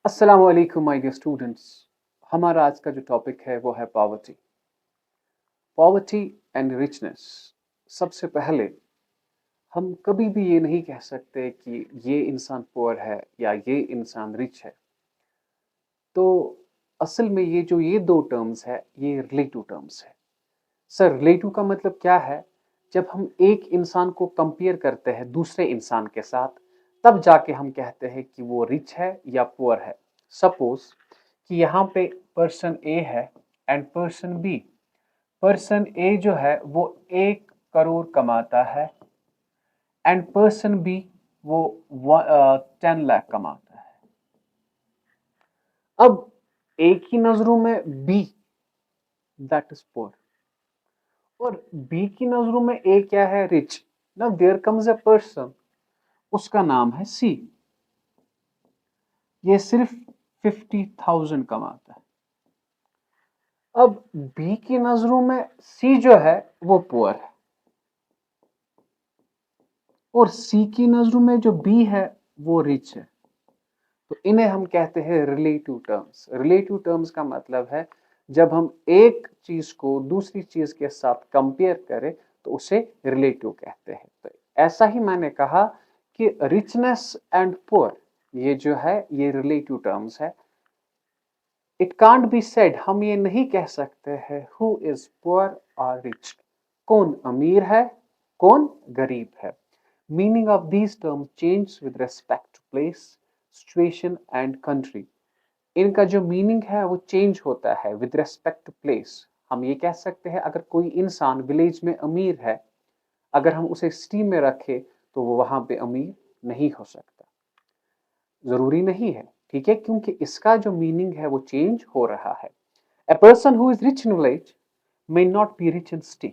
अस्सलाम वालेकुम my dear students. हमारा आज का जो टॉपिक है वो है पॉवर्टी। Poverty and richness. सबसे पहले हम कभी भी ये नहीं कह सकते कि ये इंसान पुअर है या ये इंसान रिच है। तो असल में ये दो टर्म्स है, ये रिलेटिव टर्म्स है। सर, रिलेटिव का मतलब क्या है? जब हम एक इंसान को कंपेयर करते हैं दूसरे इंसान के साथ, तब जाके हम कहते हैं कि वो रिच है या पुअर है। सपोज कि यहाँ पे पर्सन ए है एंड पर्सन बी। पर्सन ए जो है वो 1 करोड़ कमाता है एंड पर्सन बी वो 10 लाख कमाता है। अब एक ही नजरों में बी दैट इज पुअर और बी की नजरों में ए क्या है? Rich. Now there comes a person, उसका नाम है सी। ये सिर्फ 50,000 कमाता है। अब बी की नजरों में सी जो है वो पुअर है और सी की नजरों में जो बी है वो रिच है। तो इन्हें हम कहते हैं रिलेटिव टर्म्स। रिलेटिव टर्म्स का मतलब है जब हम एक चीज को दूसरी चीज के साथ कंपेयर करें तो उसे रिलेटिव कहते हैं। तो ऐसा ही मैंने कहा कि रिचनेस एंड पुअर ये जो है ये रिलेटिव टर्म्स है। इट कांट बी सेड, हम ये नहीं कह सकते हैं हु इज पुअर और रिच, कौन अमीर है कौन गरीब है। Meaning of these term change with respect to place, situation and country. इनका जो मीनिंग है वो चेंज होता है विद रेस्पेक्ट टू प्लेस। हम ये कह सकते हैं अगर कोई इंसान विलेज में अमीर है, अगर हम उसे सिटी में रखें तो वो वहां पे अमीर नहीं हो सकता। जरूरी नहीं है, ठीक है, क्योंकि इसका जो मीनिंग है वो चेंज हो रहा है। A person who is rich in village may not be rich in city,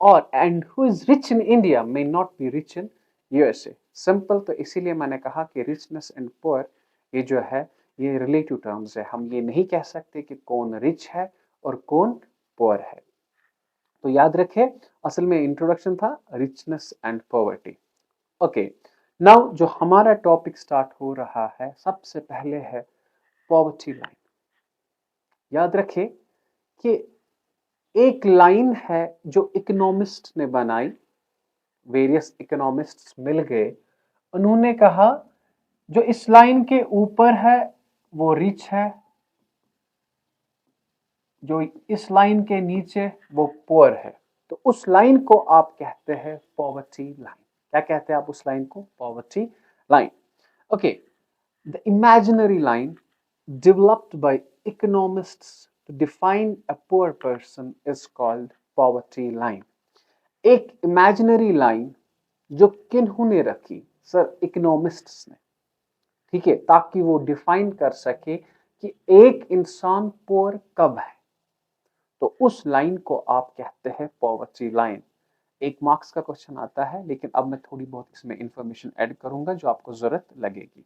or and who is rich in India may not be rich in USA. Simple. तो इसीलिए मैंने कहा कि रिचनेस एंड पुअर ये जो है ये रिलेटिव टर्म्स है। हम ये नहीं कह सकते कि कौन रिच है और कौन पुअर है। तो याद रखें, असल में इंट्रोडक्शन था richness and poverty. Okay, now जो हमारा टॉपिक स्टार्ट हो रहा है सबसे पहले है पॉवर्टी लाइन। याद रखें कि एक लाइन है जो इकोनॉमिस्ट ने बनाई, वेरियस इकोनॉमिस्ट्स मिल गए, उन्होंने कहा जो इस लाइन के ऊपर है वो रिच है, जो इस लाइन के नीचे वो पुअर है। तो उस लाइन को आप कहते हैं पॉवर्टी लाइन। क्या कहते हैं आप उस लाइन को? Poverty line. Okay, the imaginary line developed by economists to define a poor person is called poverty line. एक इमेजिनरी लाइन जो किन्होंने रखी? सर, इकोनॉमिस्ट्स ने, ठीक है, ताकि वो डिफाइन कर सके कि एक इंसान पुअर कब है। तो उस लाइन को आप कहते हैं पॉवर्टी लाइन। एक मार्क्स का क्वेश्चन आता है, लेकिन अब मैं थोड़ी बहुत इसमें इंफॉर्मेशन ऐड करूंगा जो आपको जरूरत लगेगी।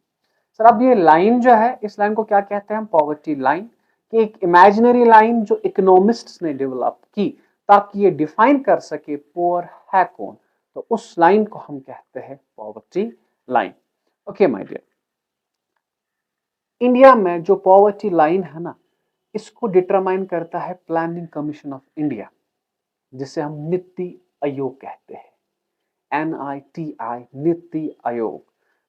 सर, अब ये लाइन जो है इस लाइन को क्या कहते हैं हम? Poverty line. कि एक इमेजिनरी लाइन जो इकोनॉमिस्ट्स ने डेवलप की ताकि ये डिफाइन कर सके पुअर है कौन। तो उस लाइन को हम कहते हैं poverty line. Okay my dear, India में जो पॉवर्टी लाइन है ना, इसको डिटरमाइन करता है प्लानिंग कमीशन ऑफ इंडिया, जिसे हम नीति आयोग कहते हैं। NITI, NITI Aayog.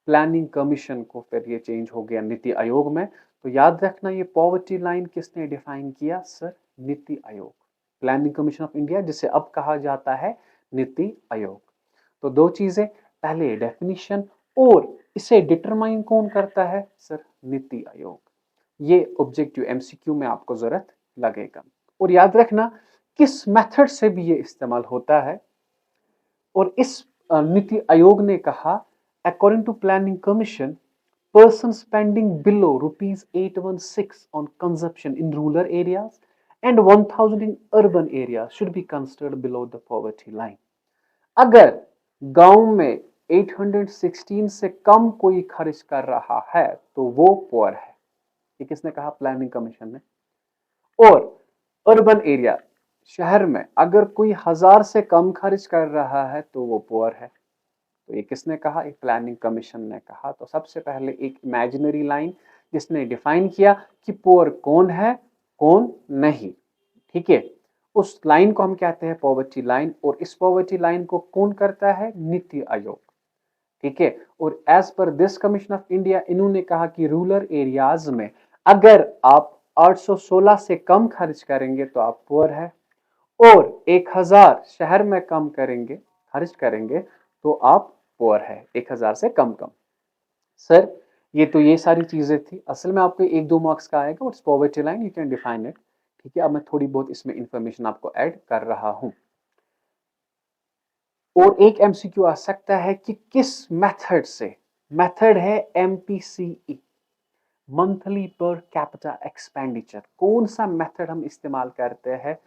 Planning commission को फिर ये चेंज हो गया नीति आयोग में। तो याद रखना, ये पॉवर्टी लाइन किसने डिफाइन किया? Sir, NITI Aayog. Planning commission of India, जिसे अब कहा जाता है नीति आयोग। तो दो चीजें, पहले डेफिनेशन और इसे डिटरमाइन कौन करता है? सर, नीति आयोग। ये ऑब्जेक्टिव MCQ में आपको जरूरत लगेगा। और याद रखना किस मेथड से भी ये इस्तेमाल होता है। और इस नीति आयोग ने कहा, according to planning commission, person spending below ₹816 on consumption in rural areas and 1000 in urban area should be considered below the poverty line. अगर गांव में 816 से कम कोई खर्च कर रहा है तो वो पुअर है। ये किसने कहा? प्लानिंग कमीशन ने। और अर्बन एरिया, शहर में अगर कोई 1000 से कम खर्च कर रहा है तो वो पुअर है। तो ये किसने कहा? एक प्लानिंग कमीशन ने कहा। तो सबसे पहले एक इमेजिनरी लाइन जिसने डिफाइन किया कि पुअर कौन है कौन नहीं। ठीक है, उस लाइन को हम कहते हैं पॉवर्टी लाइन, और इस पॉवर्टी लाइन को कौन करता है? नीति आयोग। ठीक है, और as per this commission of India इन्होंने कहा कि रूरल एरियाज में अगर आप 816 से कम खर्च करेंगे तो आप पुअर है, और 1000 शहर में कम करेंगे खर्च करेंगे तो आप पुअर है, 1000 से कम कम। सर ये सारी चीजें थी, असल में आपको 1-2 मार्क्स का आएगा, what's poverty line, you can define it. ठीक है, अब मैं थोड़ी बहुत इसमें इंफॉर्मेशन आपको ऐड कर रहा हूं। और एक एमसीक्यू आ सकता है कि किस मेथड से, मेथड है एमपीसीई, मंथली पर कैपिटा एक्सपेंडिचर। कौन सा मेथड हम इस्तेमाल करते हैं?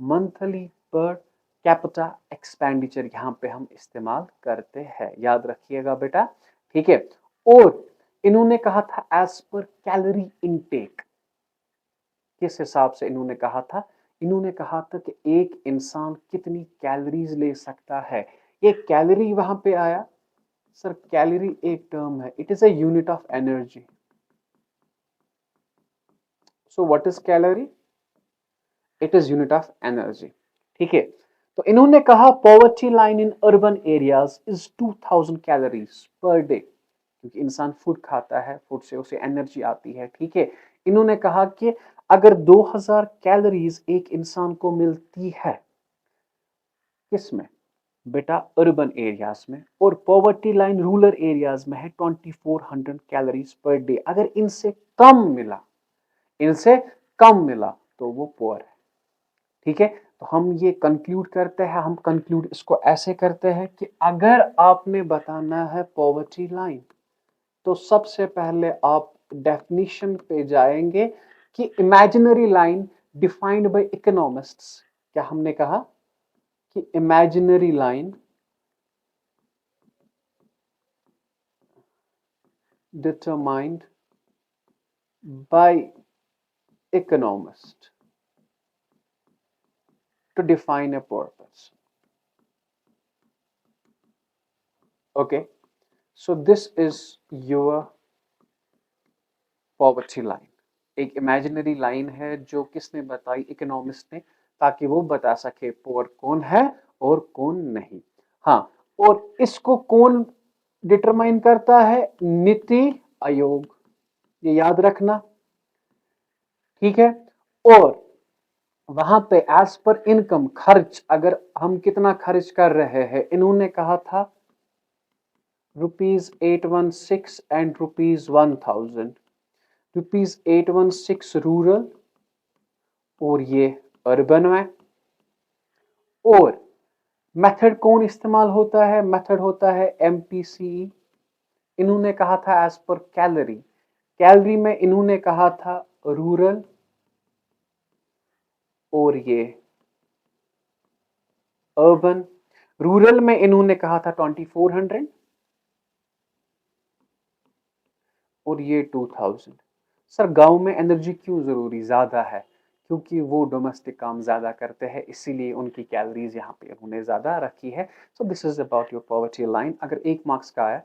मंथली पर कैपिटा एक्सपेंडिचर यहां पे हम इस्तेमाल करते हैं, याद रखिएगा बेटा। ठीक है, और इन्होंने कहा था एज पर कैलोरी इनटेक। किस हिसाब से इन्होंने कहा था? इन्होंने कहा था कि एक इंसान कितनी कैलोरीज ले सकता है। ये कैलोरी वहां पे आया। सर कैलोरी एक टर्म है, it is a unit of energy. So what is calorie? It is unit of energy. ठीक है, तो इन्होंने कहा poverty line in urban areas is 2000 calories per day, क्योंकि इंसान फूड खाता है, फूड से उसे एनर्जी आती है। ठीक है, इन्होंने कहा कि अगर 2000 कैलोरीज एक इंसान को मिलती है, किसमें बेटा? अर्बन एरियाज में, और पॉवर्टी लाइन रूरल एरियाज में है 2400 कैलोरीज पर डे। अगर इनसे कम मिला, इनसे कम मिला तो वो पुअर है। ठीक है, तो हम ये कंक्लूड करते हैं, हम कंक्लूड इसको ऐसे करते हैं कि अगर आपने बताना है पॉवर्टी लाइन तो सबसे पहले आप डेफिनेशन पे जाएंगे कि imaginary line defined by economists. क्या हमने कहा कि imaginary line determined by economist to define a purpose. Okay, so this is your poverty line. एक इमेजिनरी लाइन है जो किसने बताई? इकोनॉमिस्ट ने, ताकि वो बता सके पुअर कौन है और कौन नहीं। हाँ, और इसको कौन डिटरमाइन करता है? नीति आयोग, ये याद रखना। ठीक है, और वहां पे एज पर इनकम खर्च, अगर हम कितना खर्च कर रहे हैं, इन्होंने कहा था ₹816 एंड ₹1000। ₹816 रूरल और ये अर्बन में। और मेथड कौन इस्तेमाल होता है? मेथड होता है एमपीसीई। इन्होंने कहा था एज पर कैलोरी, कैलोरी में इन्होंने कहा था रूरल, और ये अर्बन। रूरल में इन्होंने कहा था 2400 और ये 2000। सर गांव में एनर्जी क्यों जरूरी ज्यादा है? क्योंकि वो डोमेस्टिक काम ज्यादा करते हैं, इसीलिए उनकी कैलोरीज यहाँ पे उन्होंने ज्यादा रखी है। सो this is about your poverty line. अगर 1 मार्क्स का आया,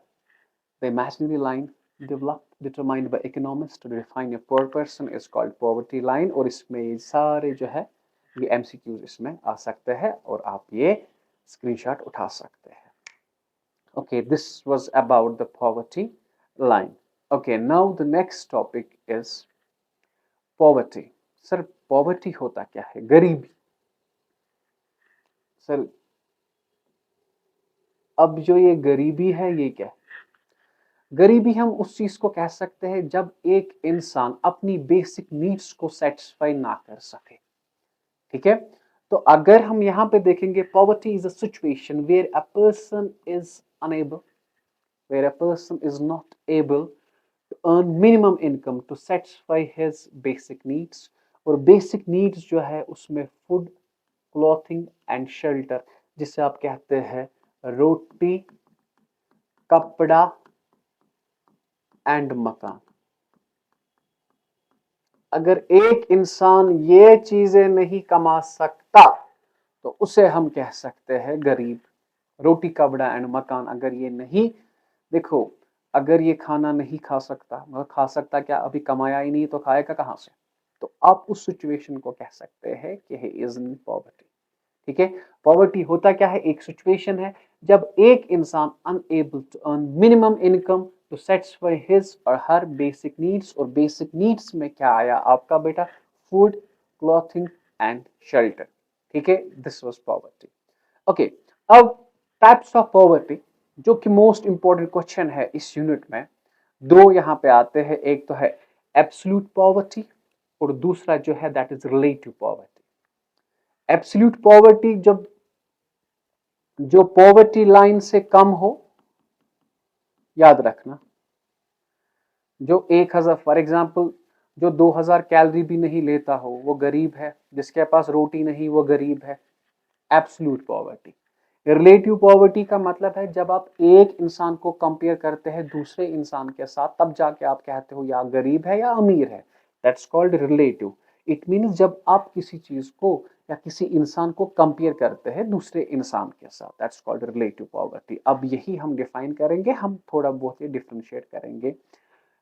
the imaginary line developed determined by economists to define a poor person is called poverty line। और इसमें ये सारे जो है ये एमसीक्यूज इसमें आ सकते हैं और आप ये स्क्रीनशॉट उठा सकते हैं। Okay, this was about the poverty line. Okay, now the next topic is poverty. Sir poverty होता क्या है? गरीबी। सर अब जो ये गरीबी है ये क्या है? गरीबी हम उस चीज को कह सकते हैं जब एक इंसान अपनी बेसिक नीड्स को सेटिस्फाई ना कर सके। ठीक है, तो अगर हम यहां पे देखेंगे, poverty is a situation where a person is unable, where a person is not able to earn minimum income to satisfy his basic needs. और बेसिक नीड्स जो है उसमें फूड, क्लॉथिंग एंड शेल्टर, जिसे आप कहते हैं रोटी, कपड़ा एंड मकान। अगर एक इंसान ये चीजें नहीं कमा सकता तो उसे हम कह सकते हैं गरीब। रोटी, कपड़ा एंड मकान अगर ये नहीं, देखो अगर ये खाना नहीं खा सकता, मतलब खा सकता क्या, अभी कमाया ही नहीं तो खाएगा कहाँ से, तो आप उस सिचुएशन को कह सकते हैं कि ही इज इन पॉवर्टी। ठीक है, पॉवर्टी होता क्या है, एक सिचुएशन है जब एक इंसान unable to earn minimum income to satisfy his or her basic needs, और बेसिक नीड्स में क्या आया आपका बेटा, फूड, क्लॉथिंग एंड शेल्टर। ठीक है, दिस वाज पॉवर्टी। ओके, अब टाइप्स ऑफ पॉवर्टी, जो कि मोस्ट इंपॉर्टेंट क्वेश्चन है इस यूनिट में, दो यहाँ पे आते हैं, एक तो है एब्सोल्यूट पॉवर्टी और दूसरा जो है that is relative poverty. Absolute poverty जब जो पॉवर्टी लाइन से कम हो, याद रखना, जो 1000 फॉर एग्जांपल जो 2000 कैलोरी भी नहीं लेता हो वो गरीब है, जिसके पास रोटी नहीं वो गरीब है, एब्सोल्यूट पॉवर्टी। रिलेटिव पॉवर्टी का मतलब है जब आप एक इंसान को कंपेयर करते हैं दूसरे इंसान के साथ, तब जाके आप कहते हो या गरीब है या अमीर है, that's called relative. It means जब आप किसी चीज को या किसी इंसान को कंपेयर करते हैं दूसरे इंसान के साथ, दैट्स कॉल्ड रिलेटिव पॉवर्टी। अब यही हम डिफाइन करेंगे, हम थोड़ा बहुत ये डिफरेंशिएट करेंगे,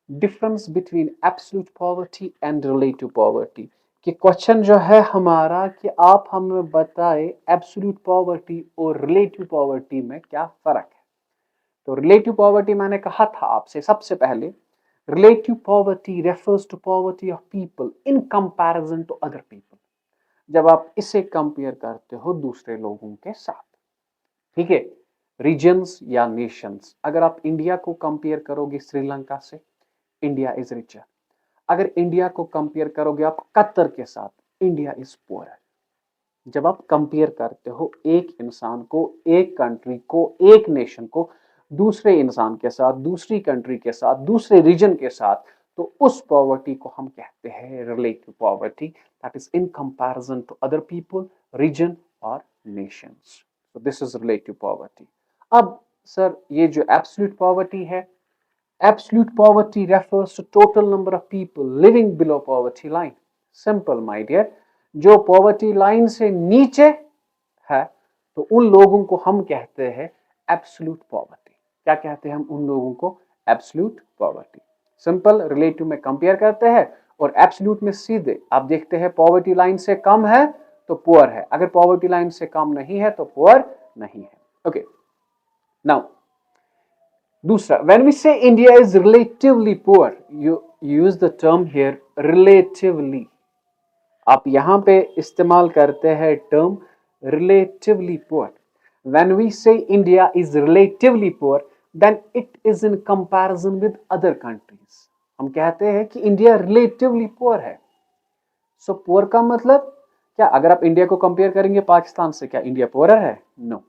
difference between absolute poverty and relative poverty. कि क्वेश्चन जो है हमारा कि आप हमें बताएं एब्सोल्यूट पॉवर्टी और रिलेटिव पॉवर्टी में क्या फर्क है। तो रिलेटिव पॉवर्टी मैंने कहा था आपसे सबसे पहले, relative poverty refers to poverty of people in comparison to other people, जब आप इसे कंपेयर करते हो दूसरे लोगों के साथ। ठीक है, रीजन्स या नेशंस, अगर आप इंडिया को कंपेयर करोगे श्रीलंका से, इंडिया इज रिचर। अगर इंडिया को कंपेयर करोगे आप कतर के साथ, इंडिया इज पुअर। जब आप कंपेयर करते हो एक इंसान को, एक कंट्री को, एक नेशन को दूसरे इंसान के साथ, दूसरी कंट्री के साथ, दूसरे रीजन के साथ, तो उस पॉवर्टी को हम कहते हैं relative poverty, that is in comparison to other people, region और nations. So this is relative poverty. अब सर ये जो एब्सोल्यूट पॉवर्टी है, absolute poverty refers to total number of people living below poverty line. Simple my dear, जो poverty line से नीचे है तो उन लोगों को हम कहते हैं absolute poverty। क्या कहते हैं हम उन लोगों को, absolute poverty। सिंपल, रिलेटिव में कंपेयर करते हैं और एब्सोल्यूट में सीधे आप देखते हैं पॉवर्टी लाइन से कम है तो पुअर है, अगर पॉवर्टी लाइन से कम नहीं है तो पुअर नहीं है। ओके, नाउ दूसरा, when we say India is relatively poor, you use the term here relatively। आप यहां पे इस्तेमाल करते हैं term relatively poor। When we say India is relatively poor, then it is in comparison with other countries। हम कहते हैं कि इंडिया relatively poor है। So poor का मतलब क्या, अगर आप इंडिया को कंपेयर करेंगे पाकिस्तान से, क्या इंडिया पुअर है? नो।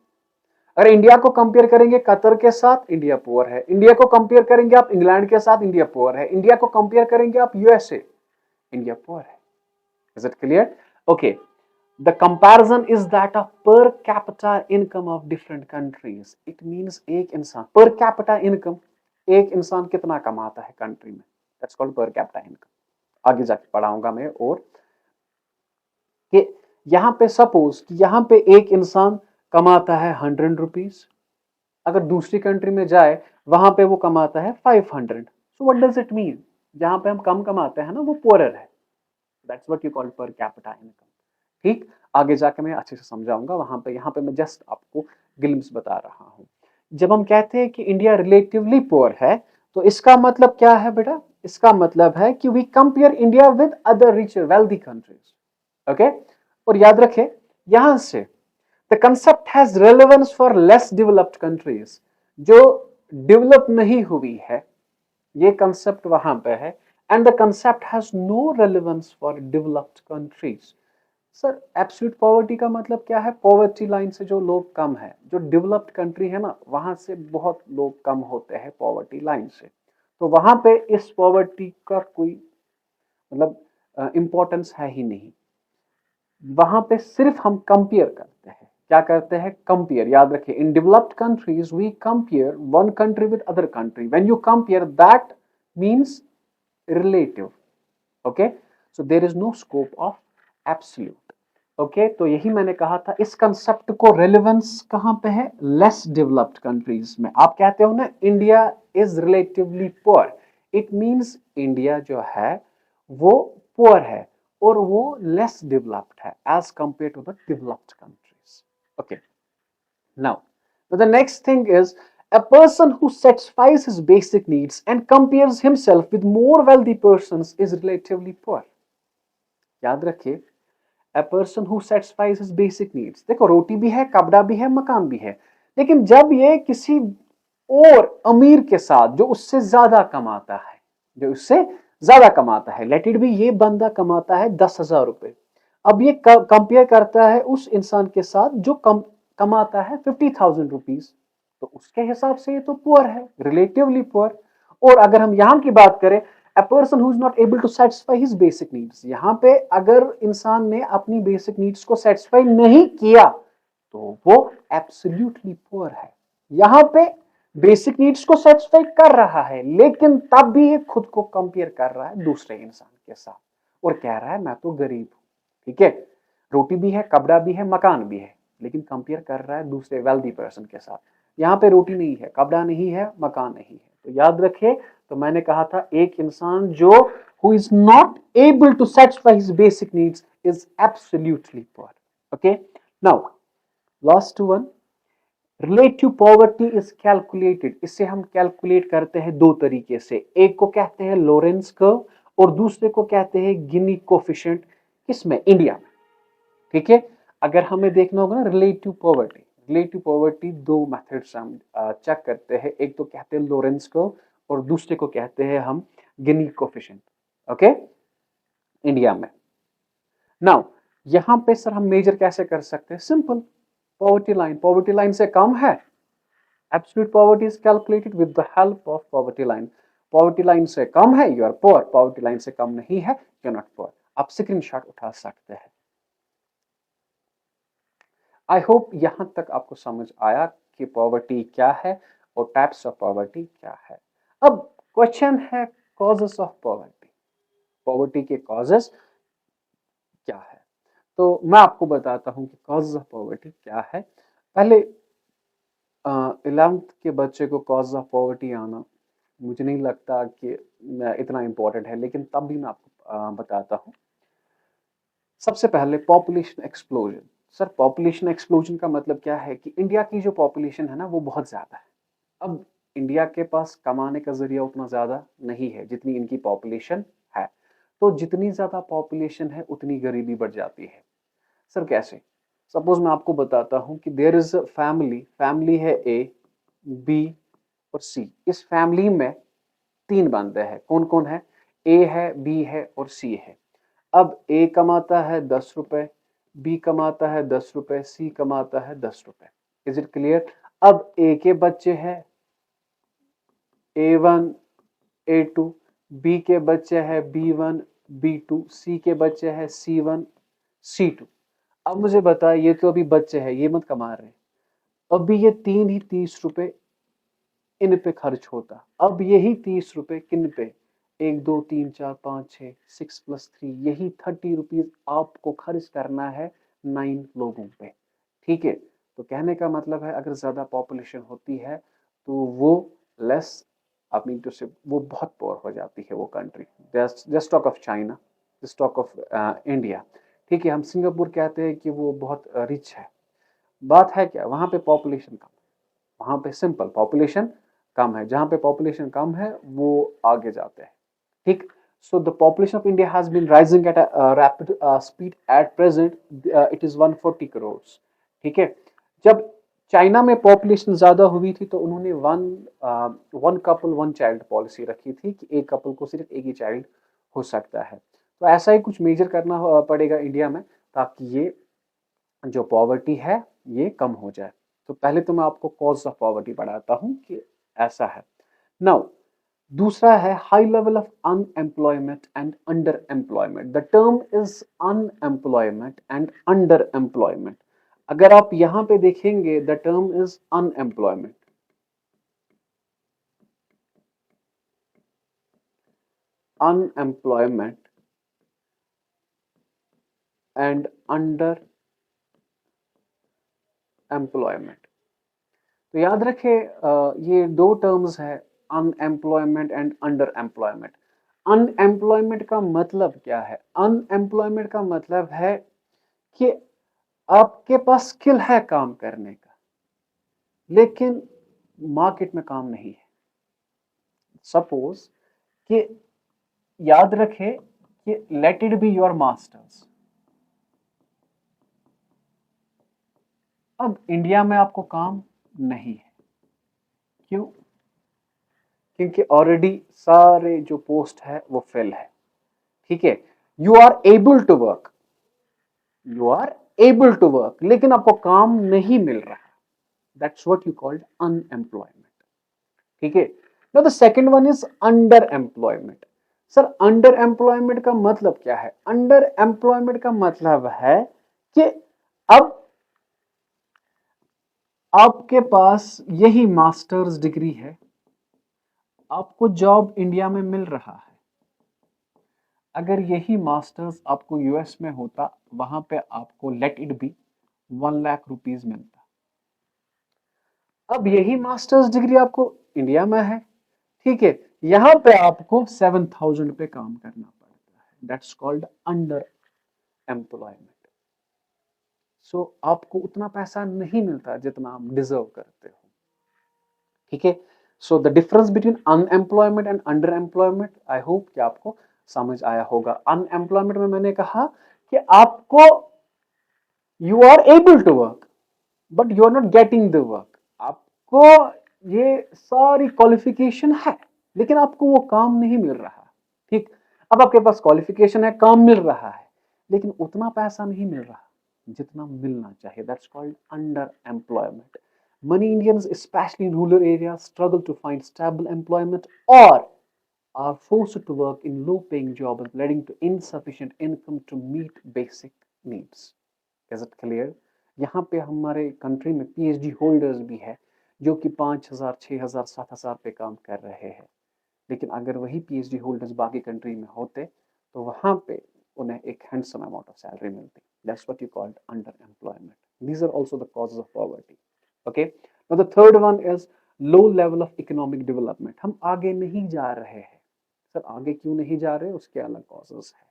अगर इंडिया को कंपेयर करेंगे कतर के साथ, इंडिया पुअर है। इंडिया को कंपेयर करेंगे आप इंग्लैंड के साथ, इंडिया पुअर है। इंडिया को कंपेयर करेंगे आप यूएसए, इंडिया पुअर है। Is it clear? Okay, the comparison is that of per capita income of different countries. It means एक इंसान, पर कैपिटा इनकम, एक इंसान कितना कमाता है कंट्री में, that's called per capita income. आगे जाके पढ़ाऊंगा मैं, और कि यहां पे सपोज कि यहां पे एक इंसान कमाता है 100 रुपीज, अगर दूसरी कंट्री में जाए वहां पे वो कमाता है 500। So what does it mean, जहां पे हम कम कमाते हैं ना वो पुअरर है, that's what you call per capita income. ठीक, आगे जाके मैं अच्छे से समझाऊंगा, वहां पे यहाँ पे मैं जस्ट आपको ग्लिम्स बता रहा हूं। जब हम कहते हैं कि इंडिया रिलेटिवली पुअर है तो इसका मतलब क्या है बेटा, इसका मतलब है कि we compare India with other rich wealthy countries. Okay, और याद रखें यहां से The concept has relevance for less developed countries। जो डेवलप नहीं हुई है ये कंसेप्ट वहां पे है, and the concept has no relevance for developed countries। Sir absolute poverty का मतलब क्या है, पॉवर्टी लाइन से जो लोग कम है, जो डेवलप्ड कंट्री है ना वहां से बहुत लोग कम होते हैं पॉवर्टी लाइन से, तो वहां पे इस पॉवर्टी का कोई मतलब इंपॉर्टेंस है ही नहीं। वहां पे सिर्फ हम कंपेयर करते हैं, क्या करते हैं, कंपेयर। याद रखिए, in developed countries we compare one country with other country, when you compare that means relative. Okay, so there is no scope of absolute. Okay तो यही मैंने कहा था, इस कंसेप्ट को रेलेवेंस कहां पे है, लेस डेवलप्ड कंट्रीज में। आप कहते हो ना India is relatively poor, it means India जो है वो पुअर है और वो लेस डेवलप्ड है as compare to the developed countries. Okay now the next thing is a person who satisfies his basic needs and compares himself with more wealthy persons is relatively poor। याद रखिए, a person who satisfies his basic needs, देखो रोटी भी है, कपड़ा भी है, मकान भी है, लेकिन जब ये किसी और अमीर के साथ जो उससे ज्यादा कमाता है, जो उससे ज्यादा कमाता है, लेट इट बी ये बंदा कमाता है 10,000 रुपए, अब ये कंपेयर करता है उस इंसान के साथ जो कमाता है 50,000 रुपीज, तो उसके हिसाब से ये तो पुअर है, रिलेटिवली पुअर। और अगर हम यहां की बात करें, a person who is not able to satisfy his basic needs, यहां पे अगर इंसान ने अपनी बेसिक नीड्स को सेटिस्फाई नहीं किया तो वो एब्सोल्युटली पुअर है। यहां पे बेसिक नीड्स को सेटिस्फाई कर रहा है, लेकिन तब भी ये खुद को कंपेयर कर रहा है दूसरे इंसान के साथ और कह रहा है मैं तो गरीब हूं। ठीक है, रोटी भी है, कपड़ा भी है, मकान भी है, लेकिन कंपेयर कर रहा है दूसरे वेल्दी पर्सन के साथ। यहाँ पे रोटी नहीं है, कपड़ा नहीं है, मकान नहीं है। तो याद रखिए, तो मैंने कहा था एक इंसान जो who is not able to satisfy his basic needs is absolutely poor। okay now last one, relative poverty is calculated, इसे हम कैलकुलेट करते हैं दो तरीके से, एक को कहते हैं लोरेंस कर्व और दूसरे को कहते हैं गिनी कोफिशिएंट। किसमें, इंडिया में। ठीक है, अगर हमें देखना होगा ना रिलेटिव पॉवर्टी, रिलेटिव पॉवर्टी दो मेथड से हम चेक करते हैं, एक तो कहते हैं लोरेंस कर्व और दूसरे को कहते हैं हम गिनी कोफिशिएंट। ओके, इंडिया में। नाउ यहां पे सर हम मेजर कैसे कर सकते हैं, सिंपल, पॉवर्टी लाइन से कम है, absolute poverty is calculated with the help of poverty line. Poverty line से कम है you are poor, poverty line से कम नहीं है यू आर नॉट पुअर। आप स्क्रीनशॉट उठा सकते हैं। आई होप यहां तक आपको समझ आया कि पॉवर्टी क्या है और टाइप्स ऑफ पॉवर्टी क्या है। अब क्वेश्चन है कॉजेस ऑफ पॉवर्टी, पॉवर्टी के कॉजेस क्या है। तो मैं आपको बताता हूं कि कॉजेस ऑफ पॉवर्टी क्या है। पहले 11th के बच्चे को कॉज ऑफ पॉवर्टी आना मुझे नहीं लगता कि इतना इंपॉर्टेंट है, लेकिन तब भी मैं आपको बताता हूं। सबसे पहले population explosion. Sir population explosion का मतलब क्या है कि इंडिया की जो पॉपुलेशन है ना वो बहुत ज्यादा है। अब इंडिया के पास कमाने का जरिया उतना ज्यादा नहीं है जितनी इनकी पॉपुलेशन है, तो जितनी ज्यादा पॉपुलेशन है उतनी गरीबी बढ़ जाती है। सर कैसे, सपोज मैं आपको बताता हूं कि there is a family, family है ए, बी और सी। इस फैमिली में तीन बंदे हैं, कौन कौन है, ए है, बी है और सी है। अब ए कमाता है 10 रुपए, बी कमाता है 10 रुपए, सी कमाता है 10 रुपए। Is it clear. अब ए के बच्चे हैं A1 A2, बी के बच्चे हैं B1 B2, सी के बच्चे हैं C1 C2। अब मुझे बताए, ये तो अभी बच्चे हैं, ये मत कमा रहे, अभी ये तीन ही 30 रुपए इन पे खर्च होता। अब यही 30 रुपए किन पे, 1 2 3 4 5 6, 6+3, यही 30 रुपीज आपको खर्च करना है 9 लोगों पे। ठीक है, तो कहने का मतलब है अगर ज्यादा पॉपुलेशन होती है तो वो लेस, आप मीन टू से वो बहुत पुअर हो जाती है वो country. Just talk of China, just talk of India. ठीक है, हम सिंगापुर कहते हैं कि वो बहुत रिच है, बात है क्या, वहां पे पॉपुलेशन कम, वहां पे सिंपल पॉपुलेशन कम है, जहां पे पॉपुलेशन कम है वो आगे जाते हैं। ठीक, so the population of India has been rising at a rapid speed at present, it is 140 crores। ठीक है, जब चाइना में पॉपुलेशन ज्यादा हुई थी तो उन्होंने one couple one child policy रखी थी कि एक कपल को सिर्फ एक ही चाइल्ड हो सकता है। तो ऐसा ही कुछ मेजर करना पड़ेगा इंडिया में ताकि ये जो पॉवर्टी है ये कम हो जाए। तो पहले तो मैं आपको कॉज ऑफ पॉवर्टी बताता हूं कि ऐसा है। नाउ दूसरा है high level of unemployment and under employment. The term is unemployment and under employment. अगर आप यहां पे देखेंगे the term is unemployment, unemployment and under employment. तो याद रखे ये दो टर्म्स है, unemployment and under employment. Unemployment का मतलब क्या है? अनएम्प्लॉयमेंट का मतलब है कि आपके पास स्किल है काम करने का, लेकिन मार्केट में काम नहीं है। सपोज कि याद रखे कि let it be your masters. अब इंडिया में आपको काम नहीं है, क्यों? क्योंकि ऑलरेडी सारे जो पोस्ट है वो फिल है, ठीक है। You are able to work, you are able to work, लेकिन आपको काम नहीं मिल रहा। That's what you called unemployment, ठीक है। Now the second one is under employment. Sir under employment का मतलब क्या है? अंडर एम्प्लॉयमेंट का मतलब है कि अब आपके पास यही मास्टर्स डिग्री है, आपको जॉब इंडिया में मिल रहा है। अगर यही मास्टर्स आपको यूएस में होता, वहां पे आपको let it be 1 lakh rupees मिलता। अब यही मास्टर्स डिग्री आपको इंडिया में है, ठीक है, यहां पे आपको 7,000 पे काम करना पड़ता है। That's called under employment. So आपको उतना पैसा नहीं मिलता जितना आप डिजर्व करते हो, ठीक है। So the difference between unemployment and under employment, I hope कि आपको समझ आया होगा। अनएम्प्लॉयमेंट में मैंने कहा कि आपको you are able to work but you are not getting the work. आपको ये सारी क्वालिफिकेशन है, लेकिन आपको वो काम नहीं मिल रहा, ठीक। अब आपके पास क्वालिफिकेशन है, काम मिल रहा है, लेकिन उतना पैसा नहीं मिल रहा जितना मिलना चाहिए। That's called under employment. Many Indians, especially in rural areas, struggle to find stable employment or are forced to work in low-paying jobs, leading to insufficient income to meet basic needs. Is it clear? यहाँ पे हमारे country में PhD holders भी है जो कि 5,000, 6,000, 7,000 पे काम कर रहे हैं, लेकिन अगर वही पीएचडी होल्डर्स बाकी कंट्री में होते तो वहां पे उन्हें एक हैंडसम अमाउंट ऑफ सैलरी मिलती। That's what you called under employment. These are also the causes of poverty. Okay, now the third one is low level of economic development. हम आगे नहीं जा रहे हैं। सर आगे क्यों नहीं जा रहे? उसके अलग कॉजेस है।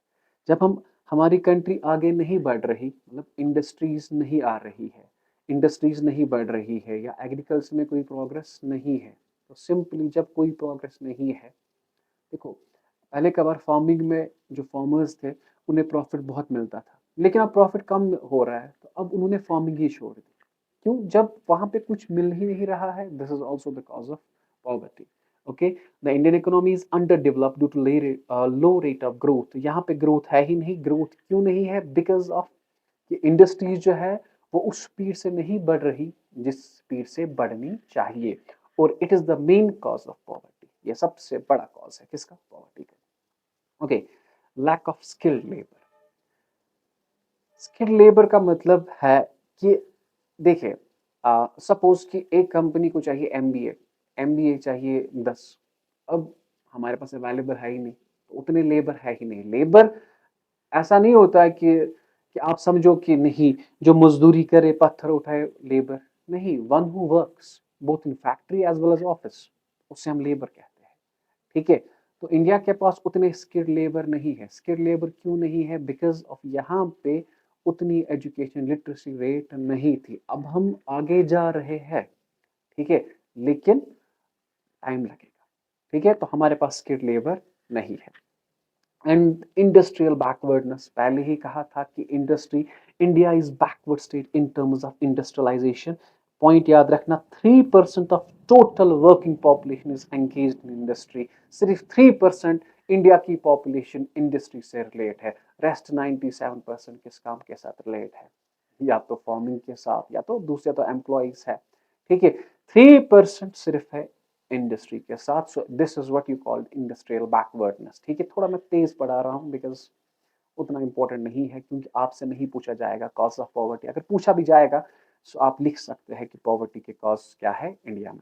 जब हम हमारी कंट्री आगे नहीं बढ़ रही, मतलब इंडस्ट्रीज नहीं आ रही है, इंडस्ट्रीज नहीं बढ़ रही है, या एग्रीकल्चर में कोई प्रोग्रेस नहीं है, तो सिंपली जब कोई प्रोग्रेस नहीं है, देखो पहले कबार फार्मिंग में जो फार्मर्स थे उन्हें प्रॉफिट बहुत मिलता था, लेकिन अब प्रॉफिट कम हो रहा है, तो अब उन्होंने फार्मिंग ही छोड़ दी। क्यों? जब वहां पे कुछ मिल ही नहीं रहा है। This is also the cause of poverty. Okay, the Indian economy is under developed due to low rate of growth. यहाँ पे ग्रोथ है ही नहीं। ग्रोथ क्यों नहीं है? बिकॉज ऑफ इंडस्ट्रीज जो है वो उस स्पीड से नहीं बढ़ रही जिस स्पीड से बढ़नी चाहिए, और it is the main cause of poverty. ये सबसे बड़ा कॉज है किसका? पॉवर्टी का। Okay, lack of skilled labour. Skilled labour का मतलब है कि देखिए सपोज कि एक कंपनी को चाहिए एमबीए, एमबीए चाहिए 10, अब हमारे पास अवेलेबल है ही नहीं, तो उतने लेबर है ही नहीं। लेबर ऐसा नहीं होता है कि आप समझो कि नहीं जो मजदूरी करे, पत्थर उठाए, लेबर नहीं। One who works both in factory as well as office, उससे हम लेबर कहते हैं, ठीक है। तो इंडिया के पास उतने स्किल्ड लेबर नहीं है। स्किल्ड लेबर क्यों नहीं है? बिकॉज ऑफ यहाँ पे उतनी एजुकेशन लिटरेसी रेट नहीं थी। अब हम आगे जा रहे हैं, ठीक है, लेकिन टाइम लगेगा, ठीक है। तो हमारे पास स्किल्ड लेबर नहीं है। एंड इंडस्ट्रियल बैकवर्डनेस, पहले ही कहा था कि industry, India is backward state in terms of industrialisation. Point याद रखना, 3% of total working population is engaged in industry. सिर्फ 3% इंडिया की पॉपुलेशन इंडस्ट्री से रिलेट है। रेस्ट 97% किस काम के साथ रिलेट है? या तो फार्मिंग के साथ, या तो दूसरे तो एम्प्लॉइज है, ठीक है। 3% सिर्फ है इंडस्ट्री के साथ। सो this is what you called industrial backwardness, ठीक है। थोड़ा मैं तेज पढ़ा रहा हूँ बिकॉज उतना इंपॉर्टेंट नहीं है, क्योंकि आपसे नहीं पूछा जाएगा कॉज ऑफ पॉवर्टी। अगर पूछा भी जाएगा तो आप लिख सकते हैं कि पॉवर्टी के कॉज क्या है इंडिया में।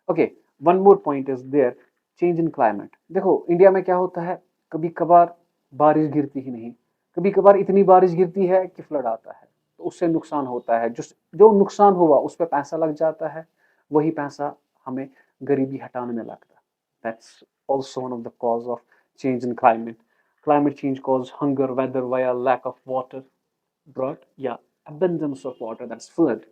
Okay, one more point is there, change in climate. देखो इंडिया में क्या होता है, कभी कभार बारिश गिरती ही नहीं, कभी कभार इतनी बारिश गिरती है कि फ्लड आता है। तो उससे नुकसान होता है, जो नुकसान हुआ उस पर पैसा लग जाता है, वही पैसा हमें गरीबी हटाने में लगता है। That's also one of the cause of change in climate. Climate change causes hunger, whether via lack of water, drought, yeah, abundance of water, that's flood,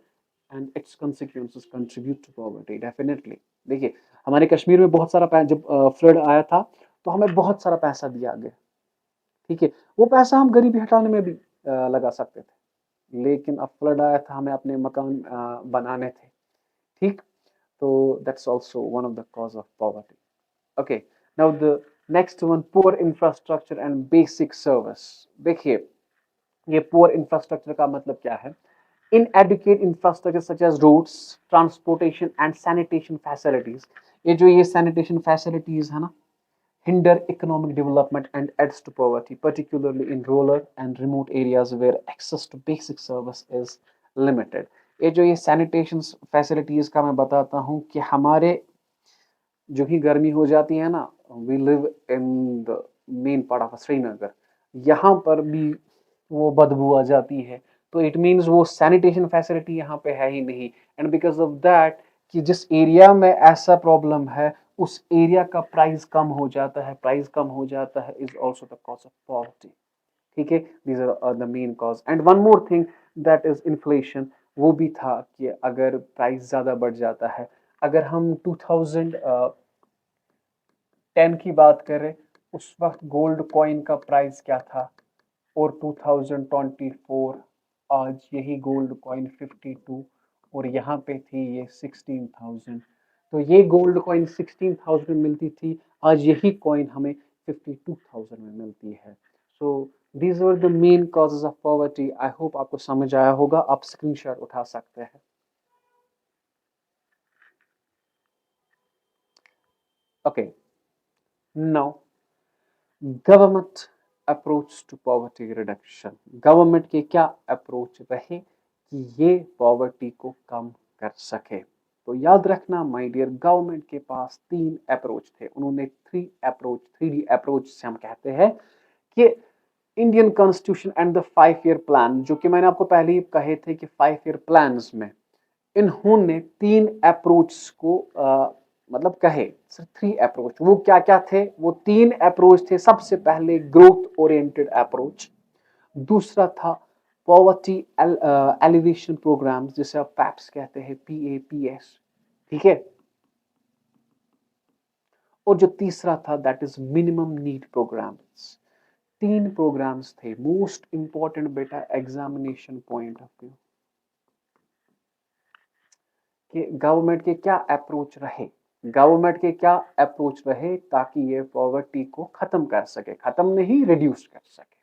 and its consequences contribute to poverty. Definitely, देखिए हमारे कश्मीर में बहुत सारा जब flood आया था तो हमें बहुत सारा पैसा दिया गया, ठीक है, वो पैसा हम गरीबी हटाने में भी लगा सकते थे, लेकिन अब फ्लड आया था, हमें अपने मकान बनाने थे, ठीक, तो that's also one of the cause of poverty. Okay, now the next one, poor infrastructure and basic service. देखिए ये पुअर इंफ्रास्ट्रक्चर का मतलब क्या है? inadequate infrastructure such as roads, transportation and sanitation facilities, ये sanitation facilities है ना, hinder economic development and adds to poverty, particularly in rural and remote areas where access to basic service is limited। ये sanitation facilities का मैं बताता हूँ कि हमारे जो ही गर्मी हो जाती है ना, we live in the main part of Srinagar, यहाँ पर भी वो बदबू आ जाती है, तो इट मीन्स वो सैनिटेशन फैसिलिटी यहाँ पे है ही नहीं, एंड बिकॉज ऑफ दैट कि जिस एरिया में ऐसा प्रॉब्लम है उस एरिया का प्राइस कम हो जाता है, प्राइस कम हो जाता है is also the cause of poverty, ठीक है, these are the main cause. And one more thing that is inflation, वो भी था कि अगर प्राइस ज्यादा बढ़ जाता है, अगर हम 2010 की बात करें उस वक्त गोल्ड कॉइन का प्राइस क्या था, और 2024 आज यही गोल्ड कॉइन 52 और यहाँ पे थी ये 16,000, तो ये गोल्ड कॉइन 16,000 में मिलती थी, आज यही कॉइन हमें 52,000 में मिलती है। So these were the main causes of poverty. I hope आपको समझ आया होगा, आप स्क्रीनशॉट उठा सकते हैं। Okay, now government approach to poverty reduction. Government के क्या अप्रोच रहे कि ये पॉवर्टी को कम कर सके? तो याद रखना माय डियर, गवर्नमेंट के पास 3 अप्रोच थे, उन्होंने 3D अप्रोच से हम कहते हैं कि Indian constitution and the 5 year plan, जो कि मैंने आपको पहले ही कहे थे कि 5 ईयर प्लान्स में इन्होंने 3 अप्रोच को मतलब कहे, 3 अप्रोच, वो क्या क्या थे? वो 3 अप्रोच थे। सबसे पहले ग्रोथ ओरिएंटेड अप्रोच, दूसरा था पॉवर्टी एलिवेशन प्रोग्राम्स, जिसे आप पैप्स कहते हैं, PAPS, ठीक है, और जो तीसरा था that is minimum need programmes. 3 programmes थे, मोस्ट इंपॉर्टेंट बेटा एग्जामिनेशन पॉइंट ऑफ व्यू कि गवर्नमेंट के क्या अप्रोच रहे, गवर्नमेंट के क्या अप्रोच रहे ताकि ये पॉवर्टी को खत्म कर सके, खत्म नहीं रिड्यूस कर सके,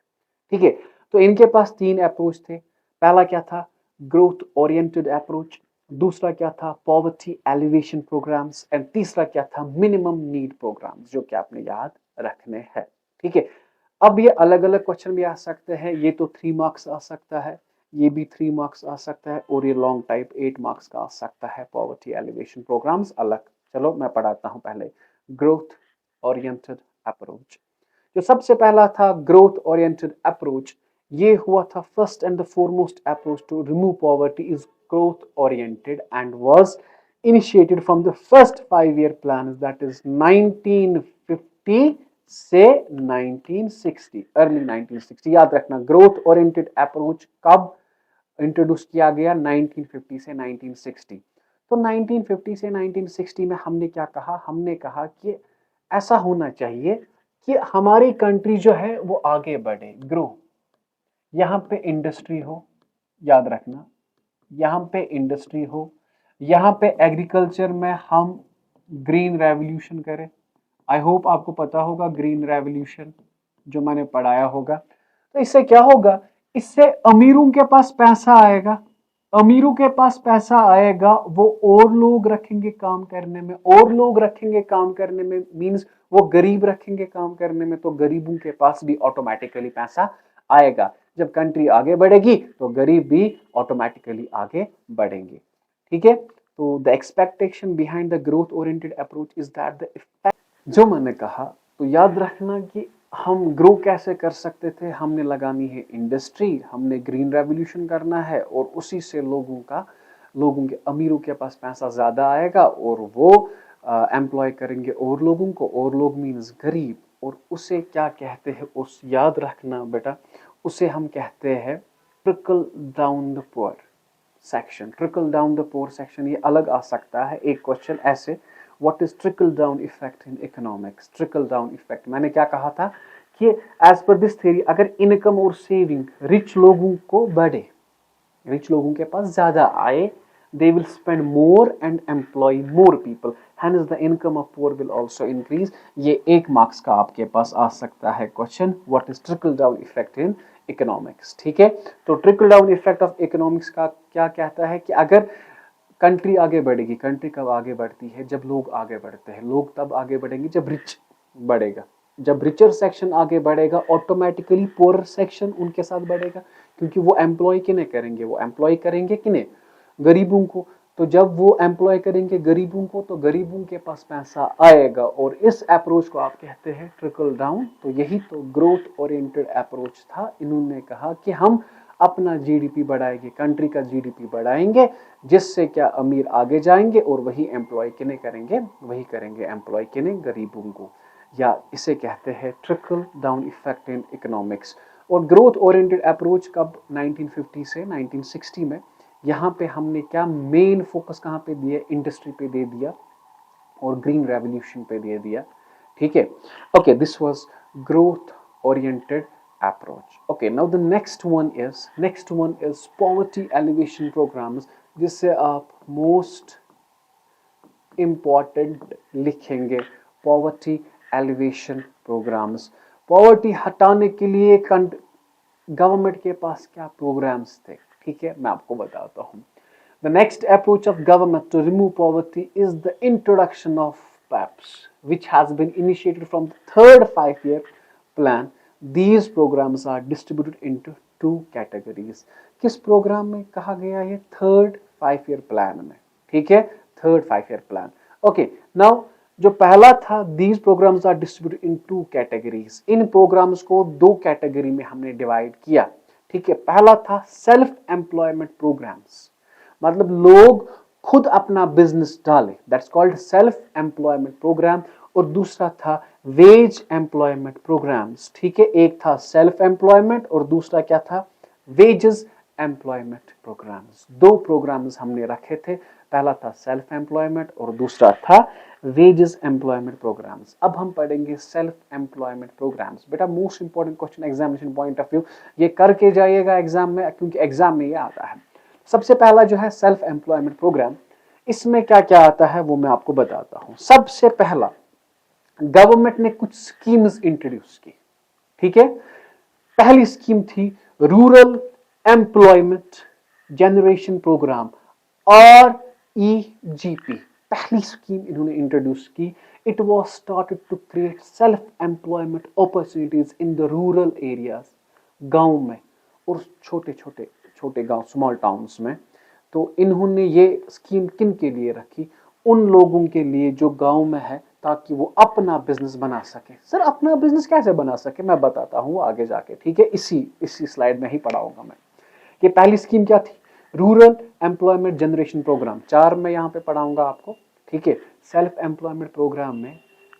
ठीक है। तो इनके पास 3 अप्रोच थे। पहला क्या था? ग्रोथ ओरिएंटेड अप्रोच, दूसरा क्या था? पॉवर्टी एलिवेशन प्रोग्राम्स, एंड तीसरा क्या था? मिनिमम नीड प्रोग्राम्स, जो कि आपने याद रखने हैं, ठीक है। अब ये अलग अलग क्वेश्चन भी आ सकते हैं, ये तो 3 मार्क्स आ सकता है, ये भी 3 मार्क्स आ सकता है, और ये लॉन्ग टाइप 8 मार्क्स का आ सकता है, पॉवर्टी एलिवेशन प्रोग्राम्स अलग। चलो मैं पढ़ाता हूं पहले ग्रोथ ओरिएंटेड अप्रोच। जो सबसे पहला था ग्रोथ ओरिएंटेड अप्रोच, ये हुआ था first and the foremost approach to remove poverty is growth oriented and was initiated from the first 5 year plan, that is 1950 से 1960, अर्ली 1960। याद रखना, ग्रोथ ओरिएंटेड अप्रोच कब इंट्रोड्यूस किया गया? 1950 से 1960। तो 1950 से 1960 में हमने क्या कहा? हमने कहा कि ऐसा होना चाहिए कि हमारी कंट्री जो है वो आगे बढ़े, ग्रो, यहाँ पे इंडस्ट्री हो, याद रखना, यहाँ पे इंडस्ट्री हो, यहाँ पे एग्रीकल्चर में हम ग्रीन रेवोल्यूशन करें। आई होप आपको पता होगा ग्रीन रेवोल्यूशन, जो मैंने पढ़ाया होगा। तो इससे क्या होगा? इससे अमीरों के पास पैसा आएगा, अमीरों के पास पैसा आएगा, वो और लोग रखेंगे काम करने में, और लोग रखेंगे काम करने में, मींस वो गरीब रखेंगे काम करने में, तो गरीबों के पास भी ऑटोमेटिकली पैसा आएगा। जब कंट्री आगे बढ़ेगी तो गरीब भी ऑटोमेटिकली आगे बढ़ेंगे, ठीक है। तो the expectation behind the growth oriented approach is that the effect, जो मैंने कहा, तो याद रखना कि हम ग्रो कैसे कर सकते थे, हमने लगानी है इंडस्ट्री, हमने ग्रीन रेवोल्यूशन करना है और उसी से लोगों के अमीरों के पास पैसा ज्यादा आएगा और वो एम्प्लॉय करेंगे और लोगों को, और लोग मीन्स गरीब, और उसे क्या कहते हैं, उस याद रखना बेटा, उसे हम कहते हैं trickle down the poor section. Trickle down the poor section ये अलग आ सकता है एक क्वेश्चन ऐसे, what is trickle down effect in economics. Trickle down effect मैंने क्या कहा था कि एज पर दिस थ्योरी अगर इनकम और सेविंग रिच लोगों को बढ़े, रिच लोगों के पास ज्यादा आए, they will spend more and employ more people, hence the income of poor will also increase। ये एक मार्क्स का आपके पास आ सकता है question, what is trickle down effect in economics. ठीक है, तो trickle down effect of economics का क्या कहता है कि अगर कंट्री आगे बढ़ेगी, कंट्री कब आगे बढ़ती है, जब लोग आगे बढ़ते हैं, लोग तब आगे बढ़ेंगे जब रिच बढ़ेगा, जब रिचर सेक्शन आगे बढ़ेगा ऑटोमेटिकली पुअर सेक्शन उनके साथ बढ़ेगा, क्योंकि वो एम्प्लॉय किन्हें करेंगे, वो एम्प्लॉय करेंगे किन्हें, गरीबों को। तो जब वो एम्प्लॉय करेंगे गरीबों को तो गरीबों के पास पैसा आएगा, और इस अप्रोच को आप कहते हैं ट्रिकल डाउन। तो यही तो ग्रोथ ओरिएंटेड अप्रोच था। इन्होंने कहा कि हम अपना जीडीपी बढ़ाएंगे, कंट्री का जीडीपी बढ़ाएंगे, जिससे क्या अमीर आगे जाएंगे और वही एम्प्लॉय किन्हें करेंगे, वही करेंगे एम्प्लॉय किन्हें, गरीबों को, या इसे कहते हैं trickle down effect in economics. और ग्रोथ ओरिएंटेड अप्रोच कब 1950 से 1960 में, यहाँ पे हमने क्या मेन फोकस कहाँ पे दिया, इंडस्ट्री पे दे दिया और ग्रीन रेवोल्यूशन पे दे दिया। ठीक है, okay, this was growth oriented approach. Okay, now the next one is poverty alleviation programmes, जिससे आप मोस्ट इंपॉर्टेंट लिखेंगे पॉवर्टी एलिवेशन प्रोग्राम्स। पॉवर्टी हटाने के लिए गवर्नमेंट के पास क्या प्रोग्राम्स थे, ठीक है, मैं आपको बताता हूं। The next approach of government to remove poverty is the introduction of PAPS, which has been initiated from the third 5-year plan. These programs are distributed into 2 categories. किस प्रोग्राम में कहा गया है, थर्ड 5-year plan में, ठीक है, third 5-year plan। Okay, now जो पहला था, these programs are distributed in 2 categories। इन प्रोग्राम्स को 2 कैटेगरी में हमने डिवाइड किया, ठीक है। पहला था सेल्फ एम्प्लॉयमेंट प्रोग्राम्स, मतलब लोग खुद अपना बिजनेस डाले, that's called self employment programme. और दूसरा था वेज एम्प्लॉयमेंट प्रोग्राम्स, ठीक है। एक था सेल्फ एम्प्लॉयमेंट और दूसरा क्या था, वेजेस एम्प्लॉयमेंट प्रोग्राम्स। 2 प्रोग्राम्स हमने रखे थे, पहला था सेल्फ एम्प्लॉयमेंट और दूसरा था वेजेस एम्प्लॉयमेंट प्रोग्राम्स। अब हम पढ़ेंगे सेल्फ एम्प्लॉयमेंट प्रोग्राम्स। बेटा most important question examination point of view, ये करके जाइएगा एग्जाम में, क्योंकि एग्जाम में ये आता है। सबसे पहला जो है सेल्फ एम्प्लॉयमेंट प्रोग्राम, इसमें क्या क्या आता है वो मैं आपको बताता हूं। सबसे पहला, गवर्नमेंट ने कुछ स्कीम्स इंट्रोड्यूस की, ठीक है। पहली स्कीम थी rural employment generation programme, REGP। पहली स्कीम इन्होंने इंट्रोड्यूस की। It was started to create self employment opportunities in the rural areas, गांव में और छोटे गांव, स्मॉल टाउन्स में। तो इन्होंने ये स्कीम किन के लिए रखी, उन लोगों के लिए जो गांव में है, ताकि वो अपना बिजनेस बना सके। सर अपना बिजनेस कैसे बना सके, मैं बताता हूं आगे जाके, ठीक है, इसी स्लाइड में ही पढ़ाऊंगा मैं। ये पहली स्कीम क्या थी, रूरल एम्प्लॉयमेंट जनरेशन प्रोग्राम, 4 में यहाँ पे पढ़ाऊंगा आपको, ठीक है। सेल्फ एम्प्लॉयमेंट प्रोग्राम में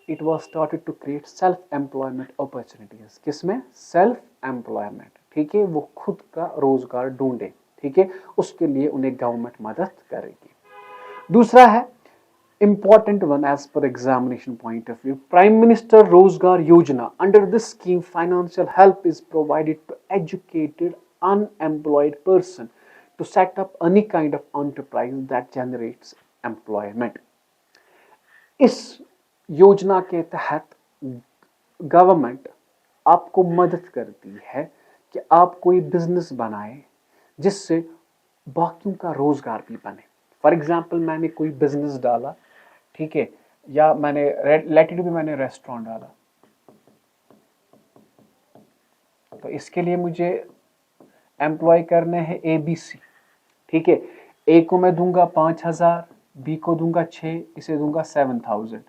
it was started to create self employment opportunities, किसमें, सेल्फ एम्प्लॉयमेंट, ठीक है, वो खुद का रोजगार ढूंढे, ठीक है, उसके लिए उन्हें गवर्नमेंट मदद करेगी। दूसरा है important one as per examination point of view, Prime Minister Rozgar Yojana। Under this scheme, financial help is provided to educated unemployed person to set up any kind of enterprise that generates employment। इस योजना के तहत government आपको मदद करती है कि आप कोई बिजनेस बनाए जिससे बाकियों का रोजगार भी बने। फॉर एग्जाम्पल, मैंने कोई बिजनेस डाला, ठीक है, या मैंने लेटेड भी मैंने रेस्टोरेंट डाला, तो इसके लिए मुझे एम्प्लॉय करने हैं ABC, ठीक है। A को मैं दूंगा 5,000, B को दूंगा 6, इसे दूंगा 7,000।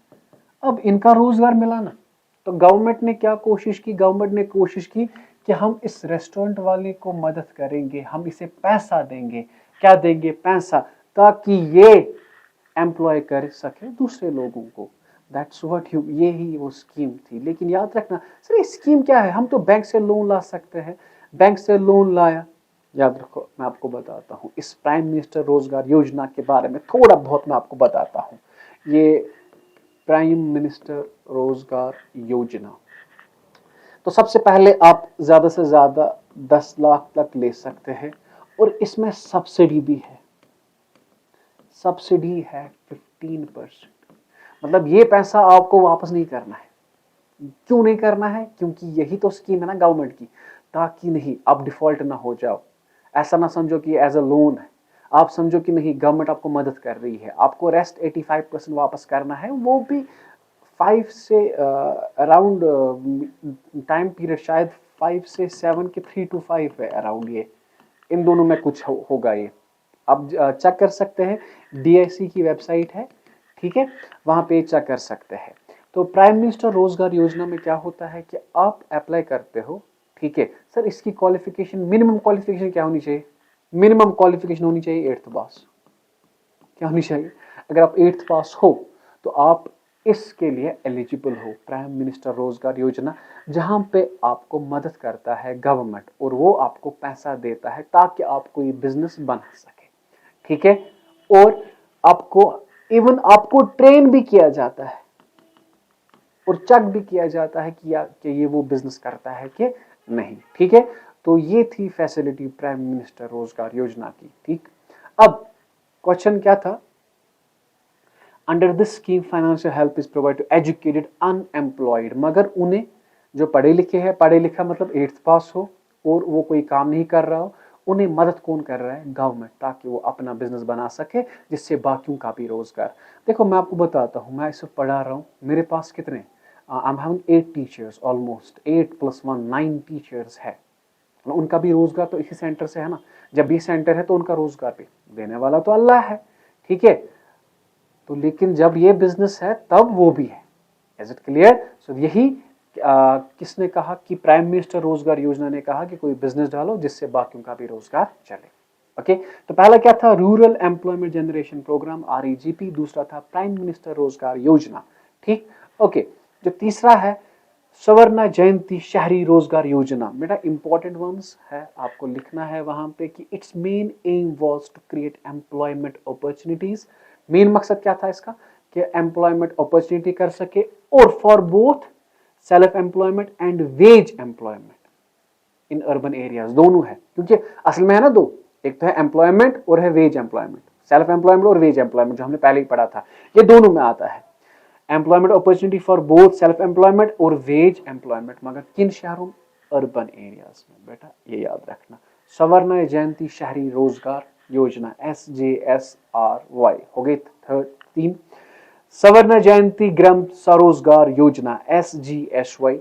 अब इनका रोजगार मिला ना, तो गवर्नमेंट ने क्या कोशिश की, गवर्नमेंट ने कोशिश की कि हम इस रेस्टोरेंट वाले को मदद करेंगे, हम इसे पैसा देंगे, क्या देंगे, पैसा, ताकि ये एम्प्लॉय कर सके दूसरे लोगों को। दैट्स व्हाट ये ही वो स्कीम थी। लेकिन याद रखना सर, ये स्कीम क्या है, हम तो बैंक से लोन ला सकते हैं, बैंक से लोन लाया। याद रखो, मैं आपको बताता हूँ इस प्राइम मिनिस्टर रोजगार योजना के बारे में थोड़ा बहुत मैं आपको बताता हूँ। ये प्राइम मिनिस्टर रोजगार योजना, तो सबसे पहले आप ज्यादा से ज्यादा 10 लाख तक ले सकते हैं, और इसमें सब्सिडी भी है, सब्सिडी है 15%। मतलब ये पैसा आपको वापस नहीं करना है। क्यों नहीं करना है? क्योंकि यही तो स्कीम है ना गवर्नमेंट की, ताकि नहीं आप डिफॉल्ट ना हो जाओ। ऐसा ना समझो कि एज अ लोन है, आप समझो कि नहीं गवर्नमेंट आपको मदद कर रही है, आपको रेस्ट 85% वापस करना है, वो भी 5 से अराउंड टाइम पीरियड शायद 5 से 7 के 3 to 5 है अराउंड, ये इन दोनों में कुछ होगा। ये आप चेक कर सकते हैं, डीआईसी की वेबसाइट है, ठीक है, वहां पे चेक कर सकते हैं। तो प्राइम मिनिस्टर रोजगार योजना में क्या होता है कि आप अप्लाई करते हो, ठीक है सर, इसकी क्वालिफिकेशन, मिनिमम क्वालिफिकेशन क्या होनी चाहिए? मिनिमम क्वालिफिकेशन होनी चाहिए 8th पास। क्या होनी चाहिए? अगर आप 8th पास हो तो आप इसके लिए एलिजिबल हो, प्राइम मिनिस्टर रोजगार योजना, जहां पे आपको मदद करता है गवर्नमेंट, और वो आपको पैसा देता है ताकि आप कोई बिजनेस बना सके, ठीक है। और आपको इवन आपको ट्रेन भी किया जाता है और चेक भी किया जाता है कि ये वो बिजनेस करता है कि नहीं, ठीक है। तो ये थी फैसिलिटी प्राइम मिनिस्टर रोजगार योजना की, ठीक। अब क्वेश्चन क्या था? Under this scheme financial help is provide to educated unemployed, मगर उन्हें जो पढ़े लिखे हैं, पढ़े लिखा मतलब 8th पास हो और वो कोई काम नहीं कर रहा हो, उन्हें मदद कौन कर रहा है? गवर्नमेंट, ताकि वो अपना बिजनेस बना सके, जिससे बाकियों का भी रोजगार। देखो मैं आपको बताता हूँ, मैं इसे पढ़ा रहा हूँ, मेरे पास कितने, I am having 8 teachers, almost 8 + 1 9 teachers है। उनका भी रोजगार तो इसी सेंटर से है ना, जब ये सेंटर है तो उनका रोजगार भी देने वाला तो अल्लाह है, ठीक है। तो लेकिन जब ये बिजनेस है तब वो भी है। Is it clear? सो यही किसने कहा कि प्राइम मिनिस्टर रोजगार योजना ने कहा कि कोई बिजनेस डालो जिससे बाकियों का भी रोजगार चले। ओके, तो पहला क्या था? Rural employment generation programme, REGP। दूसरा था प्राइम मिनिस्टर रोजगार योजना, ठीक। ओके, जो तीसरा है स्वर्ण जयंती शहरी रोजगार योजना। बेटा इंपॉर्टेंट वंस है, आपको लिखना है वहां पे कि its main aim was to create employment opportunities. Main मकसद क्या था इसका? कि एम्प्लॉयमेंट अपॉर्चुनिटी कर सके, और for both self employment and veg employment in urban areas, दोनों है। क्योंकि असल में है ना दो, एक तो है एम्प्लॉयमेंट और है वेज एम्प्लॉयमेंट, सेल्फ एम्प्लॉयमेंट और वेज एम्प्लॉयमेंट जो हमने पहले ही पढ़ा था, ये दोनों में आता है। Employment opportunity for both self employment और वेज एम्प्लॉयमेंट, मगर किन शहरों? अर्बन एरियाज में। बेटा ये याद रखना, स्वर्ण जयंती शहरी रोजगार योजना, SJSRY हो गई 3। स्वर्ण जयंती ग्राम स्वरोजगार योजना, SGSY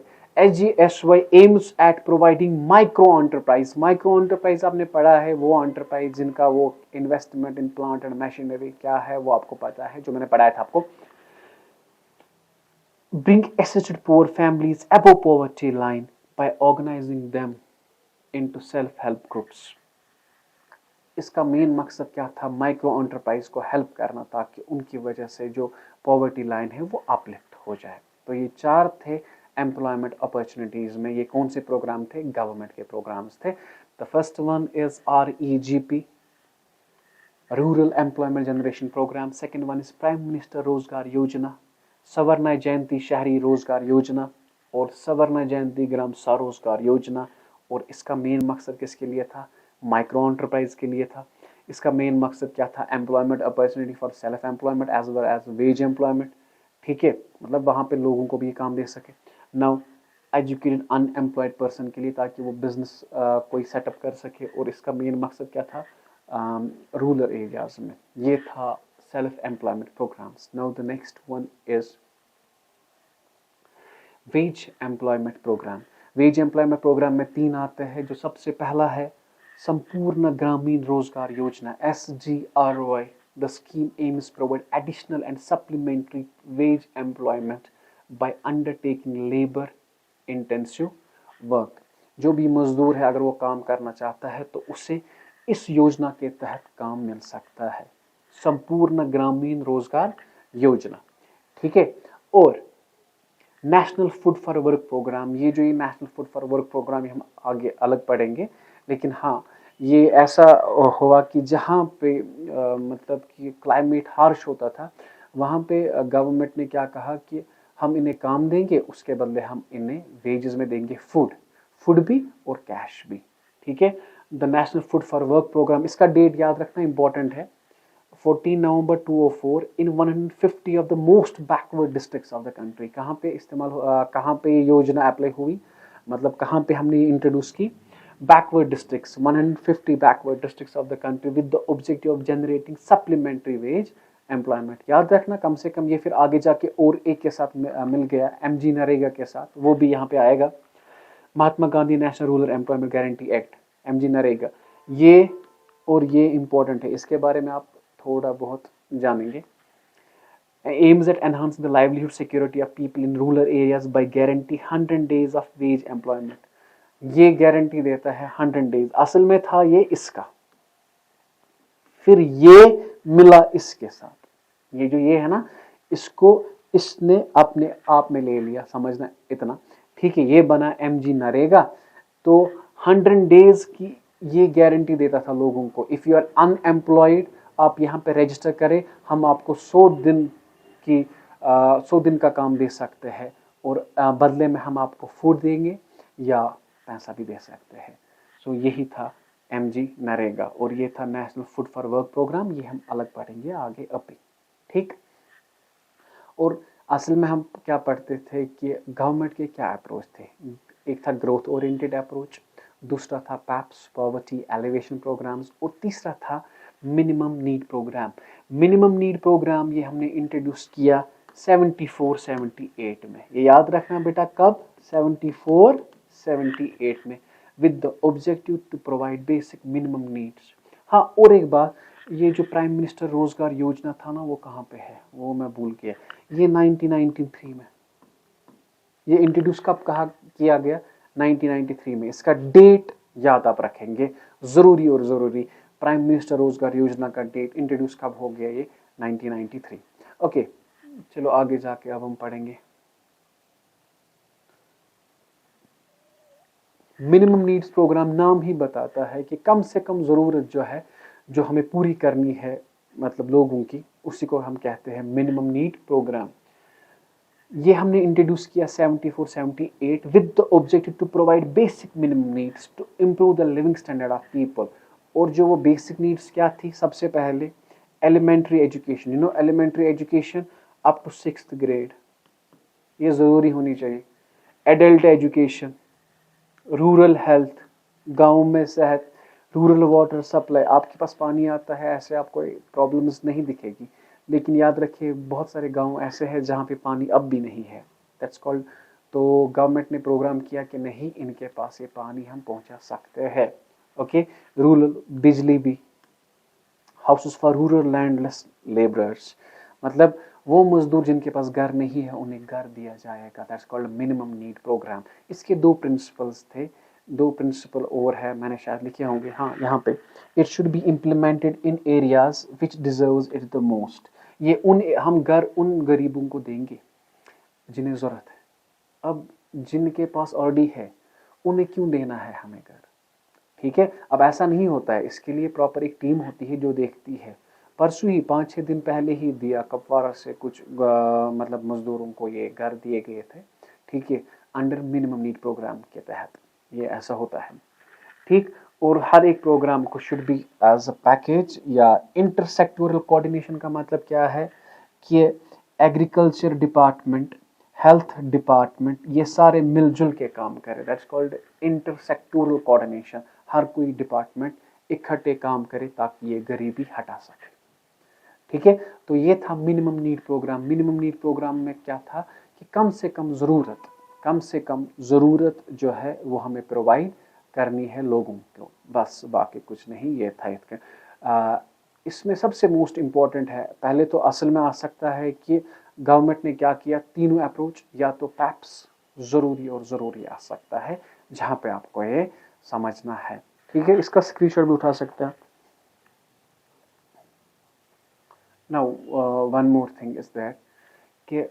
aims at providing micro enterprise. Micro enterprise आपने पढ़ा है, वो एंटरप्राइज जिनका वो investment in plant and machinery क्या है वो आपको पता है, जो मैंने पढ़ाया था आपको। Bring assisted poor families above poverty line by organizing them into self-help groups। इसका मेन मकसद क्या था? माइक्रो एंटरप्राइज को हेल्प करना, ताकि उनकी वजह से जो पॉवर्टी लाइन है वो अपलिफ्ट हो जाए। तो ये 4 थे एम्प्लॉयमेंट अपॉर्चुनिटीज में। ये कौन से प्रोग्राम थे? गवर्नमेंट के प्रोग्राम्स थे। The first one is REGP, rural employment generation programme. Second one is prime minister Rozgar Yojana, स्वर्ण जयंती शहरी रोजगार योजना और स्वर्ण जयंती ग्राम स्वरोजगार योजना। और इसका मेन मकसद किसके लिए था? माइक्रो एंटरप्राइज के लिए था। इसका मेन मकसद क्या था? Employment opportunity for self employment as well as wage employment, ठीक है, मतलब वहां पे लोगों को भी काम दे सके। नाउ एजुकेटेड अनएम्प्लॉयड पर्सन के लिए, ताकि वो बिजनेस कोई सेटअप कर सके। और इसका मेन मकसद क्या था? रूरल एरियाज में। ये था self employment programs. Now the next one is wage employment program। wage employment program में 3 आते हैं। जो सबसे पहला है संपूर्ण ग्रामीण रोजगार योजना, SGRY। The scheme aims provide additional and supplementary wage employment by undertaking labour intensive work. जो भी मजदूर है अगर वो काम करना चाहता है तो उसे इस योजना के तहत काम मिल सकता है, संपूर्ण ग्रामीण रोजगार योजना। ठीक है। और national food for work programme, ये जो ये national food for work programme हम आगे अलग पढ़ेंगे, लेकिन हाँ ये ऐसा हुआ कि जहाँ पे मतलब कि क्लाइमेट हार्श होता था, वहाँ पे गवर्नमेंट ने क्या कहा कि हम इन्हें काम देंगे, उसके बदले हम इन्हें वेजेस में देंगे फूड भी और कैश भी। ठीक है। The national food for work programme, इसका डेट याद रखना इंपॉर्टेंट है, 14 November 2004 in 150 of the most backward districts of the country. कहाँ पे कहाँ पे योजना अप्लाई हुई, मतलब कहाँ पे हमने इंट्रोड्यूस की, backward districts, 150 backward districts of the country with the objective of generating supplementary veg employment. याद रखना कम से कम, ये फिर आगे जाके और एक के साथ मिल गया, एमजी नरेगा के साथ, वो भी यहाँ पे आएगा, Mahatma Gandhi national rural employment guarantee act, MG NREGA. ये और ये इंपॉर्टेंट है, इसके बारे में आप थोड़ा बहुत जानेंगे। aims at enhancing the livelihood security of people in rural areas by guarantee 100 days of wage employment। ये गारंटी देता है 100 डेज, असल में था ये इसका, फिर ये मिला इसके साथ, ये जो ये है ना, इसको इसने अपने आप में ले लिया, समझना इतना। ठीक है। ये बना एमजी नरेगा, तो 100 डेज की ये गारंटी देता था लोगों को, इफ यू आर अनएम्प्लॉयड आप यहाँ पे रजिस्टर करें, हम आपको 100 दिन की 100 दिन का काम दे सकते हैं, और बदले में हम आपको फूड देंगे या पैसा भी दे सकते हैं। सो यही था एमजी नरेगा, और ये था national food for work programme, ये हम अलग पढ़ेंगे आगे अभी। ठीक। और असल में हम क्या पढ़ते थे कि गवर्नमेंट के क्या अप्रोच थे, एक था ग्रोथ ओरिएंटेड अप्रोच, दूसरा था पैप्स पॉवर्टी एलिवेशन प्रोग्राम्स, और तीसरा था minimum need programme. Minimum need programme ये हमने इंट्रोड्यूस किया 74-78 में, ये याद रखना बेटा, कब, 74-78 में, with the objective to provide basic minimum needs. हाँ, और एक बात, ये जो प्राइम मिनिस्टर रोजगार योजना था ना, वो कहाँ पे है, वो मैं भूल गया, ये 1993 में, ये इंट्रोड्यूस कब कहा किया गया, 1993 में। इसका डेट याद आप रखेंगे, जरूरी और जरूरी, प्राइम मिनिस्टर रोजगार योजना का डेट इंट्रोड्यूस कब हो गया, ये 1993। ओके, चलो आगे जाके अब हम पढ़ेंगे मिनिमम नीड्स प्रोग्राम। नाम ही बताता है कि कम से कम जरूरत जो है, जो हमें पूरी करनी है, मतलब लोगों की, उसी को हम कहते हैं मिनिमम नीड प्रोग्राम। ये हमने इंट्रोड्यूस किया 74-78 with the objective to provide basic minimum needs to improve the living standard of people. और जो वो बेसिक नीड्स क्या थी, सबसे पहले elementary education, you know elementary education up to 6th grade, ये ज़रूरी होनी चाहिए। एडल्ट एजुकेशन, रूरल हेल्थ, गाँव में सेहत, रूरल वाटर सप्लाई, आपके पास पानी आता है, ऐसे आपको प्रॉब्लम्स नहीं दिखेगी, लेकिन याद रखिए बहुत सारे गांव ऐसे हैं जहाँ पे पानी अब भी नहीं है, दैट्स कॉल्ड, तो गवर्नमेंट ने प्रोग्राम किया कि नहीं, इनके पास ये पानी हम पहुंचा सकते हैं। ओके। रूरल बिजली भी, houses for rural landless labourers, मतलब वो मजदूर जिनके पास घर नहीं है उन्हें घर दिया जाएगा, that's called minimum need programme. इसके दो प्रिंसिपल्स थे, दो प्रिंसिपल और है, मैंने शायद लिखे होंगे, हाँ यहाँ पे, it should be implemented in areas which deserves it the most. ये हम घर उन गरीबों को देंगे जिन्हें ज़रूरत है, अब जिनके पास ऑलरेडी है उन्हें क्यों देना है हमें घर। ठीक है। अब ऐसा नहीं होता है, इसके लिए प्रॉपर एक टीम होती है जो देखती है। परसों ही 5-6 दिन पहले ही दिया कपवारा से कुछ मतलब मजदूरों को ये घर दिए गए थे। ठीक है, अंडर मिनिमम नीड प्रोग्राम के तहत ये ऐसा होता है। ठीक। और हर एक प्रोग्राम को should be as a package या इंटरसेक्टोरल कोऑर्डिनेशन का मतलब क्या है कि एग्रीकल्चर डिपार्टमेंट, हेल्थ डिपार्टमेंट, ये सारे मिलजुल के काम करें, दैट्स कॉल्ड इंटरसेक्टोरल कोऑर्डिनेशन। हर कोई डिपार्टमेंट इकट्ठे काम करे ताकि ये गरीबी हटा सके। ठीक है। तो ये था minimum need programme. Minimum need programme में क्या था कि कम से कम ज़रूरत जो है वो हमें प्रोवाइड करनी है लोगों को, बस बाकी कुछ नहीं। ये था इसमें सबसे मोस्ट इम्पॉर्टेंट है, पहले तो असल में आ सकता है कि गवर्नमेंट ने क्या किया, तीनों अप्रोच, या तो पैप्स जरूरी और जरूरी आ सकता है, जहां पे आपको ये समझना है। ठीक है, इसका स्क्रीनशॉट भी उठा सकते हैं। Now one more thing is that कि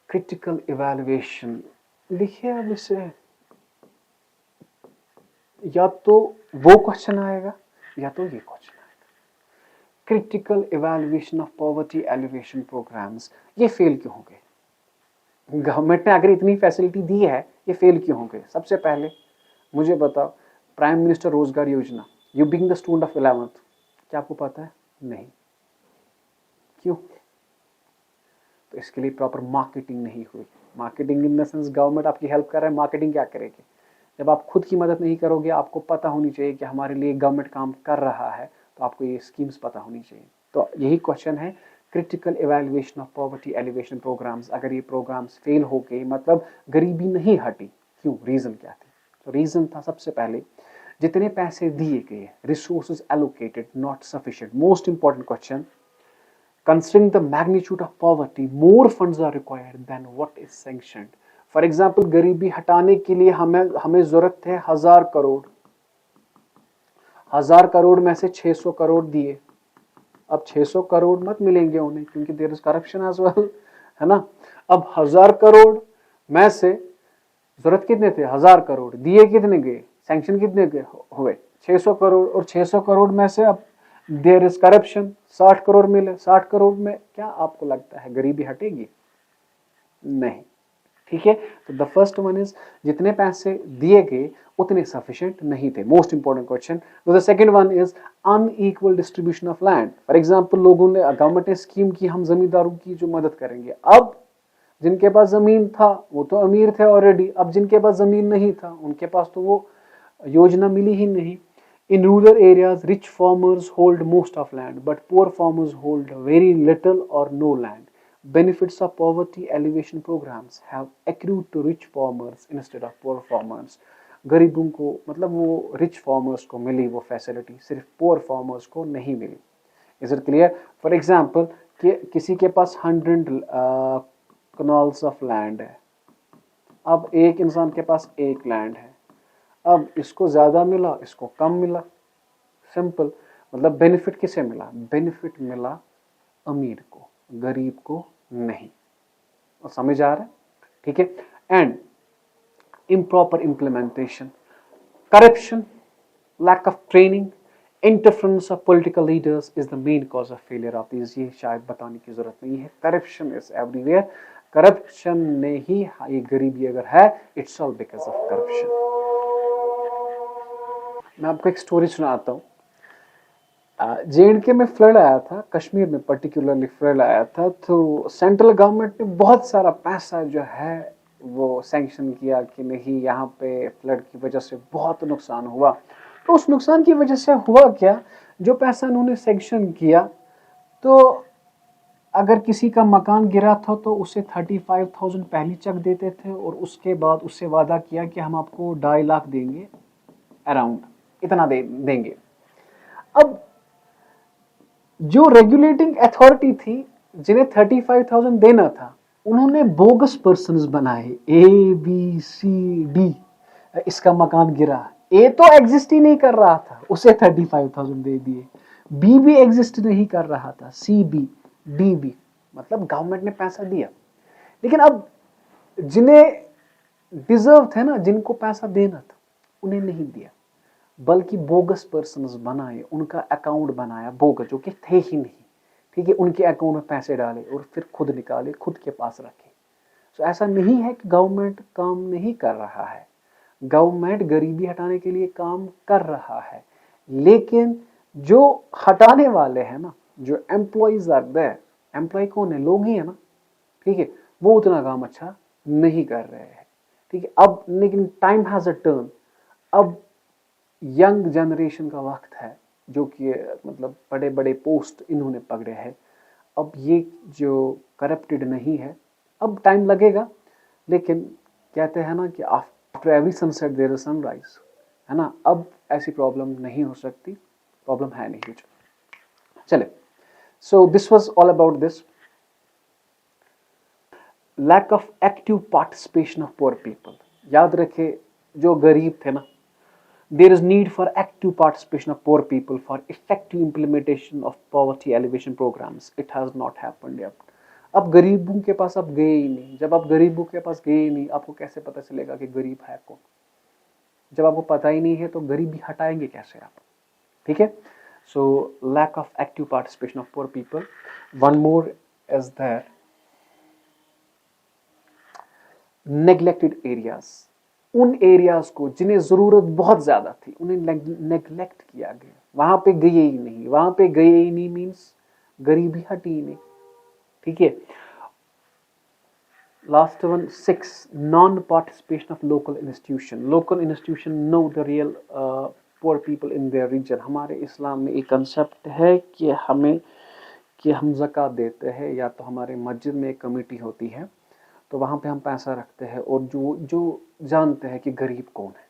क्रिटिकल इवैल्यूएशन, देखिए अब इसे या तो वो क्वेश्चन आएगा या तो ये क्वेश्चन आएगा। Critical evaluation of poverty alleviation programmes, ये फेल क्यों हो गए? गवर्नमेंट ने अगर इतनी फैसिलिटी दी है, ये फेल क्यों हो गए? सबसे पहले मुझे बताओ, प्राइम मिनिस्टर रोजगार योजना, you being the student of 11th, क्या आपको पता है? नहीं। क्यों? तो इसके लिए प्रॉपर मार्केटिंग नहीं हुई। Marketing in the sense government आपकी हेल्प कर रहा है, मार्केटिंग क्या करेगी? जब आप खुद की मदद नहीं करोगे, आपको पता होनी चाहिए कि हमारे लिए गवर्नमेंट काम कर रहा है, तो आपको ये स्कीम्स पता होनी चाहिए। तो यही क्वेश्चन है, critical evaluation of poverty alleviation programmes, अगर ये प्रोग्राम्स फेल हो गए, मतलब गरीबी नहीं हटी, क्यों? रीजन क्या थी? तो रीजन था सबसे पहले जितने पैसे दिए गए, resources allocated not sufficient. Most important question, considering the magnitude of poverty, more funds are required than what is sanctioned. For example, गरीबी हटाने के लिए हमें जरूरत है 1000 करोड़, 1000 करोड़ में से 600 करोड़ दिए। अब 600 करोड़ मत मिलेंगे उन्हें, क्योंकि there is corruption as well, है ना। अब 1000 करोड़ में से जरूरत कितने थे? 1000 करोड़, दिए कितने गए? सैंक्शन कितने गए हुए? 600 करोड़। और 600 करोड़ में से अब देयर इज करप्शन, 60 करोड़ मिले। 60 करोड़ में क्या आपको लगता है गरीबी हटेगी? नहीं। ठीक है, तो द फर्स्ट वन इज जितने पैसे दिए गए उतने सफिशिएंट नहीं थे, मोस्ट इंपॉर्टेंट क्वेश्चन। तो the second one is unequal distribution of land. For example, लोगों ने, गवर्नमेंट ने स्कीम की, हम जमींदारों की जो मदद करेंगे। अब जिनके पास जमीन था वो तो अमीर थे ऑलरेडी, अब जिनके पास जमीन नहीं था उनके पास तो वो योजना मिली ही नहीं। In rural areas, rich farmers hold most of land, but poor farmers hold very little or no land. Benefits of poverty alleviation programs have accrued to rich farmers instead of poor farmers. गरीबों को, मतलब वो rich farmers को मिली वो facility, सिर्फ poor farmers को नहीं मिली। Is it clear? For example, कि किसी के पास 100 canals of land है, अब एक इंसान के पास एक लैंड है, अब इसको ज्यादा मिला, इसको कम मिला, सिंपल। मतलब बेनिफिट किसे मिला? बेनिफिट मिला अमीर को, गरीब को नहीं। और समझ आ रहा है? ठीक है। And improper implementation, corruption, lack of training, interference of political leaders is the main cause of failure of this. ये शायद बताने की जरूरत नहीं है, करप्शन इज एवरीवेयर। करप्शन ने ही, ये गरीबी अगर है, it's all because of corruption. मैं आपको एक स्टोरी सुनाता हूँ। JNK में फ्लड आया था, कश्मीर में पर्टिकुलरली फ्लड आया था, तो सेंट्रल गवर्नमेंट ने बहुत सारा पैसा जो है वो सैंक्शन किया कि नहीं, यहाँ पे फ्लड की वजह से बहुत नुकसान हुआ। तो उस नुकसान की वजह से हुआ क्या, जो पैसा उन्होंने सैंक्शन किया, तो अगर किसी का मकान गिरा था तो उसे 35,000 पहली चेक देते थे, और उसके बाद उससे वादा किया कि हम आपको 2.5 लाख देंगे, अराउंड इतना देंगे। अब जो रेगुलेटिंग अथॉरिटी थी, जिन्हें 35,000 देना था, उन्होंने बोगस पर्सन्स बनाए, ABCD। इसका मकान गिरा, A तो एग्जिस्ट ही नहीं कर रहा था, उसे 35,000 दे दिए। B भी एग्जिस्ट नहीं कर रहा था, CB, DB, मतलब गवर्नमेंट ने पैसा दिया। लेकिन अब जिन्हें डिजर्व थे ना, जिनको पैसा देना था, उन्हें नहीं दिया, बल्कि बोगस पर्सन्स बनाए, उनका अकाउंट बनाया बोगस, जो कि थे ही नहीं। ठीक है, उनके अकाउंट में पैसे डाले और फिर खुद निकाले, खुद के पास रखे। तो ऐसा नहीं है कि गवर्नमेंट काम नहीं कर रहा है, गवर्नमेंट गरीबी हटाने के लिए काम कर रहा है, लेकिन जो हटाने वाले हैं ना, जो एम्प्लॉइज आर देयर, एम्प्लॉय कौन है? लोग ही है ना। ठीक है, वो उतना काम अच्छा नहीं कर रहे हैं। ठीक है, अब लेकिन टाइम हैज अ टर्न, अब यंग जनरेशन का वक्त है, जो कि मतलब बड़े बड़े पोस्ट इन्होंने पकड़े हैं। अब ये जो करप्टेड नहीं है, अब टाइम लगेगा, लेकिन कहते हैं ना कि after every sunset there is sunrise, है ना। अब ऐसी प्रॉब्लम नहीं हो सकती, प्रॉब्लम है नहीं फ्यूचर। चले, so this was all about this. Lack of active participation of poor people. याद रखे जो गरीब थे ना, there is need for active participation of poor people for effective implementation of poverty alleviation programs. It has not happened yet. अब गरीबों के पास अब गए ही नहीं। जब आप गरीबों के पास गए ही नहीं, आपको कैसे पता चलेगा कि गरीब है कौन? जब आपको पता ही नहीं है तो गरीबी हटाएंगे कैसे आप? ठीक है। So lack of active participation of poor people. One more is there, neglected areas. उन एरियाज को जिन्हें जरूरत बहुत ज्यादा थी उन्हें नेग्लेक्ट किया गया, वहां पे गए ही नहीं। वहां पे गए ही नहीं मीन्स गरीबी हटी ही नहीं। ठीक है। Last one 6, non participation of local institution. Local institution know the real poor people in their region. हमारे इस्लाम में एक कंसेप्ट है कि हम ज़कात देते हैं, या तो हमारे मस्जिद में एक कमेटी होती है तो वहाँ पे हम पैसा रखते हैं और जो जानते हैं कि गरीब कौन है।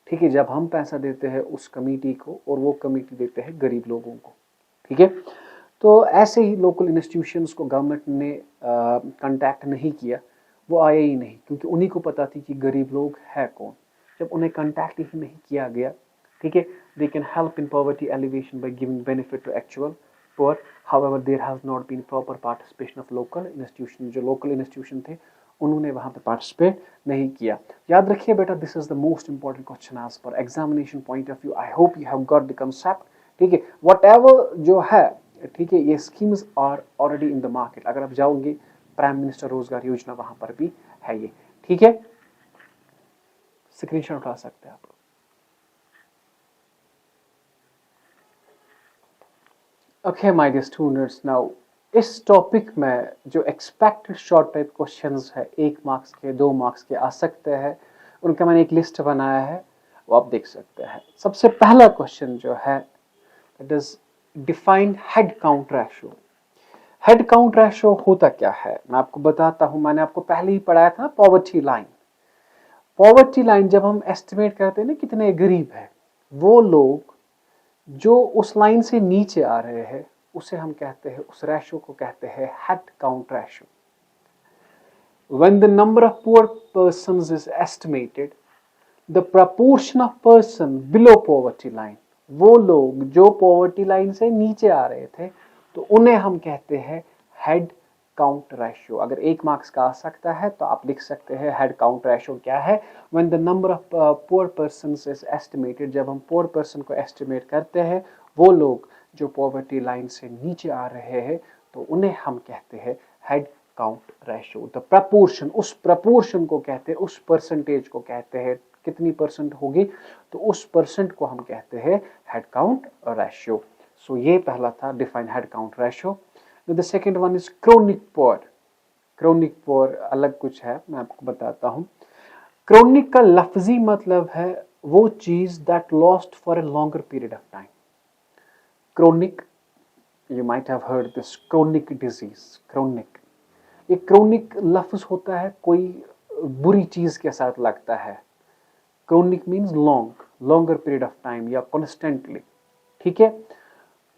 ठीक है। जब हम पैसा देते हैं उस कमेटी को और वो कमेटी देते हैं गरीब लोगों को। ठीक है। तो ऐसे ही लोकल इंस्टीट्यूशंस को गवर्नमेंट ने कांटेक्ट नहीं किया, वो आए ही नहीं, क्योंकि उन्हीं को पता थी कि गरीब लोग है कौन। जब उन्हें कांटेक्ट ही नहीं किया गया, ठीक है, they can help in poverty alleviation by giving benefit to actual poor. However, there has not been proper participation of local institutions. जो local institution थे उन्होंने वहाँ पे participate नहीं किया। याद रखिए बेटा, this is the most important question as per examination point of view. I hope you have got the concept. ठीक है। whatever जो है, ठीक है, ये schemes are already in the market. अगर आप जाओगे प्राइम मिनिस्टर रोजगार योजना वहाँ पर भी है ये। ठीक है। स्क्रीनशॉट उठा सकते हैं आप। Okay, my dear students, now इस टॉपिक में जो एक्सपेक्टेड शॉर्ट टाइप क्वेश्चंस है 1 मार्क्स के 2 मार्क्स के आ सकते हैं, उनका मैंने एक लिस्ट बनाया है, वो आप देख सकते हैं। सबसे पहला क्वेश्चन जो है it is defined head count ratio. Head count ratio होता क्या है मैं आपको बताता हूं। मैंने आपको पहले ही पढ़ाया था पॉवर्टी लाइन। पॉवर्टी लाइन जब हम एस्टिमेट करते हैं ना कितने गरीब है, वो लोग जो उस लाइन से नीचे आ रहे हैं उसे हम कहते हैं, उस रेशो को कहते हैं head count ratio. When the number of poor persons is estimated, the proportion of person below poverty line, वो लोग जो पॉवर्टी लाइन से नीचे आ रहे थे तो उन्हें हम कहते हैं हेड काउंट रेशियो। अगर 1 मार्क्स का आ सकता है तो आप लिख सकते हैं हेड काउंट रेशियो क्या है। When the number of poor persons is estimated, जब हम पुअर पर्सन को एस्टिमेट करते हैं, वो लोग जो पॉवर्टी लाइन से नीचे आ रहे हैं तो उन्हें हम कहते हैं head count ratio. The proportion, उस प्रपोर्शन को कहते हैं, उस परसेंटेज को कहते हैं, कितनी परसेंट होगी तो उस परसेंट को हम कहते हैं हेड काउंट रेशियो। सो ये पहला था define head count ratio. The second one is chronic poor. Chronic poor अलग कुछ है, मैं आपको बताता हूँ। Chronic का लफ्जी मतलब है वो चीज that lost for a longer period of time. Chronic, you might have heard this chronic disease. Chronic, ये chronic लफ्ज होता है कोई बुरी चीज के साथ लगता है। Chronic means long, longer period of time या constantly। ठीक है।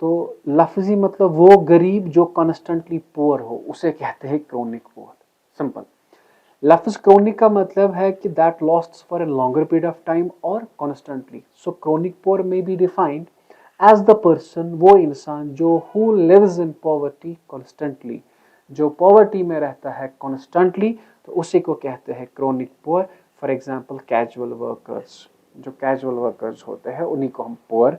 तो लफ्जी मतलब वो गरीब जो कॉन्स्टेंटली पुअर हो उसे कहते हैं क्रोनिक पुअर। सिंपल। लफ्ज क्रोनिक का मतलब है कि that lost for a longer period of time और कॉन्स्टेंटली। सो क्रोनिक पुअर में be defined as the person, वो इंसान जो who lives in poverty constantly, जो पॉवर्टी में रहता है कॉन्स्टेंटली, तो उसी को कहते हैं chronic poor. For example casual workers, जो कैजुअल वर्कर्स होते हैं उन्हीं को हम पुअर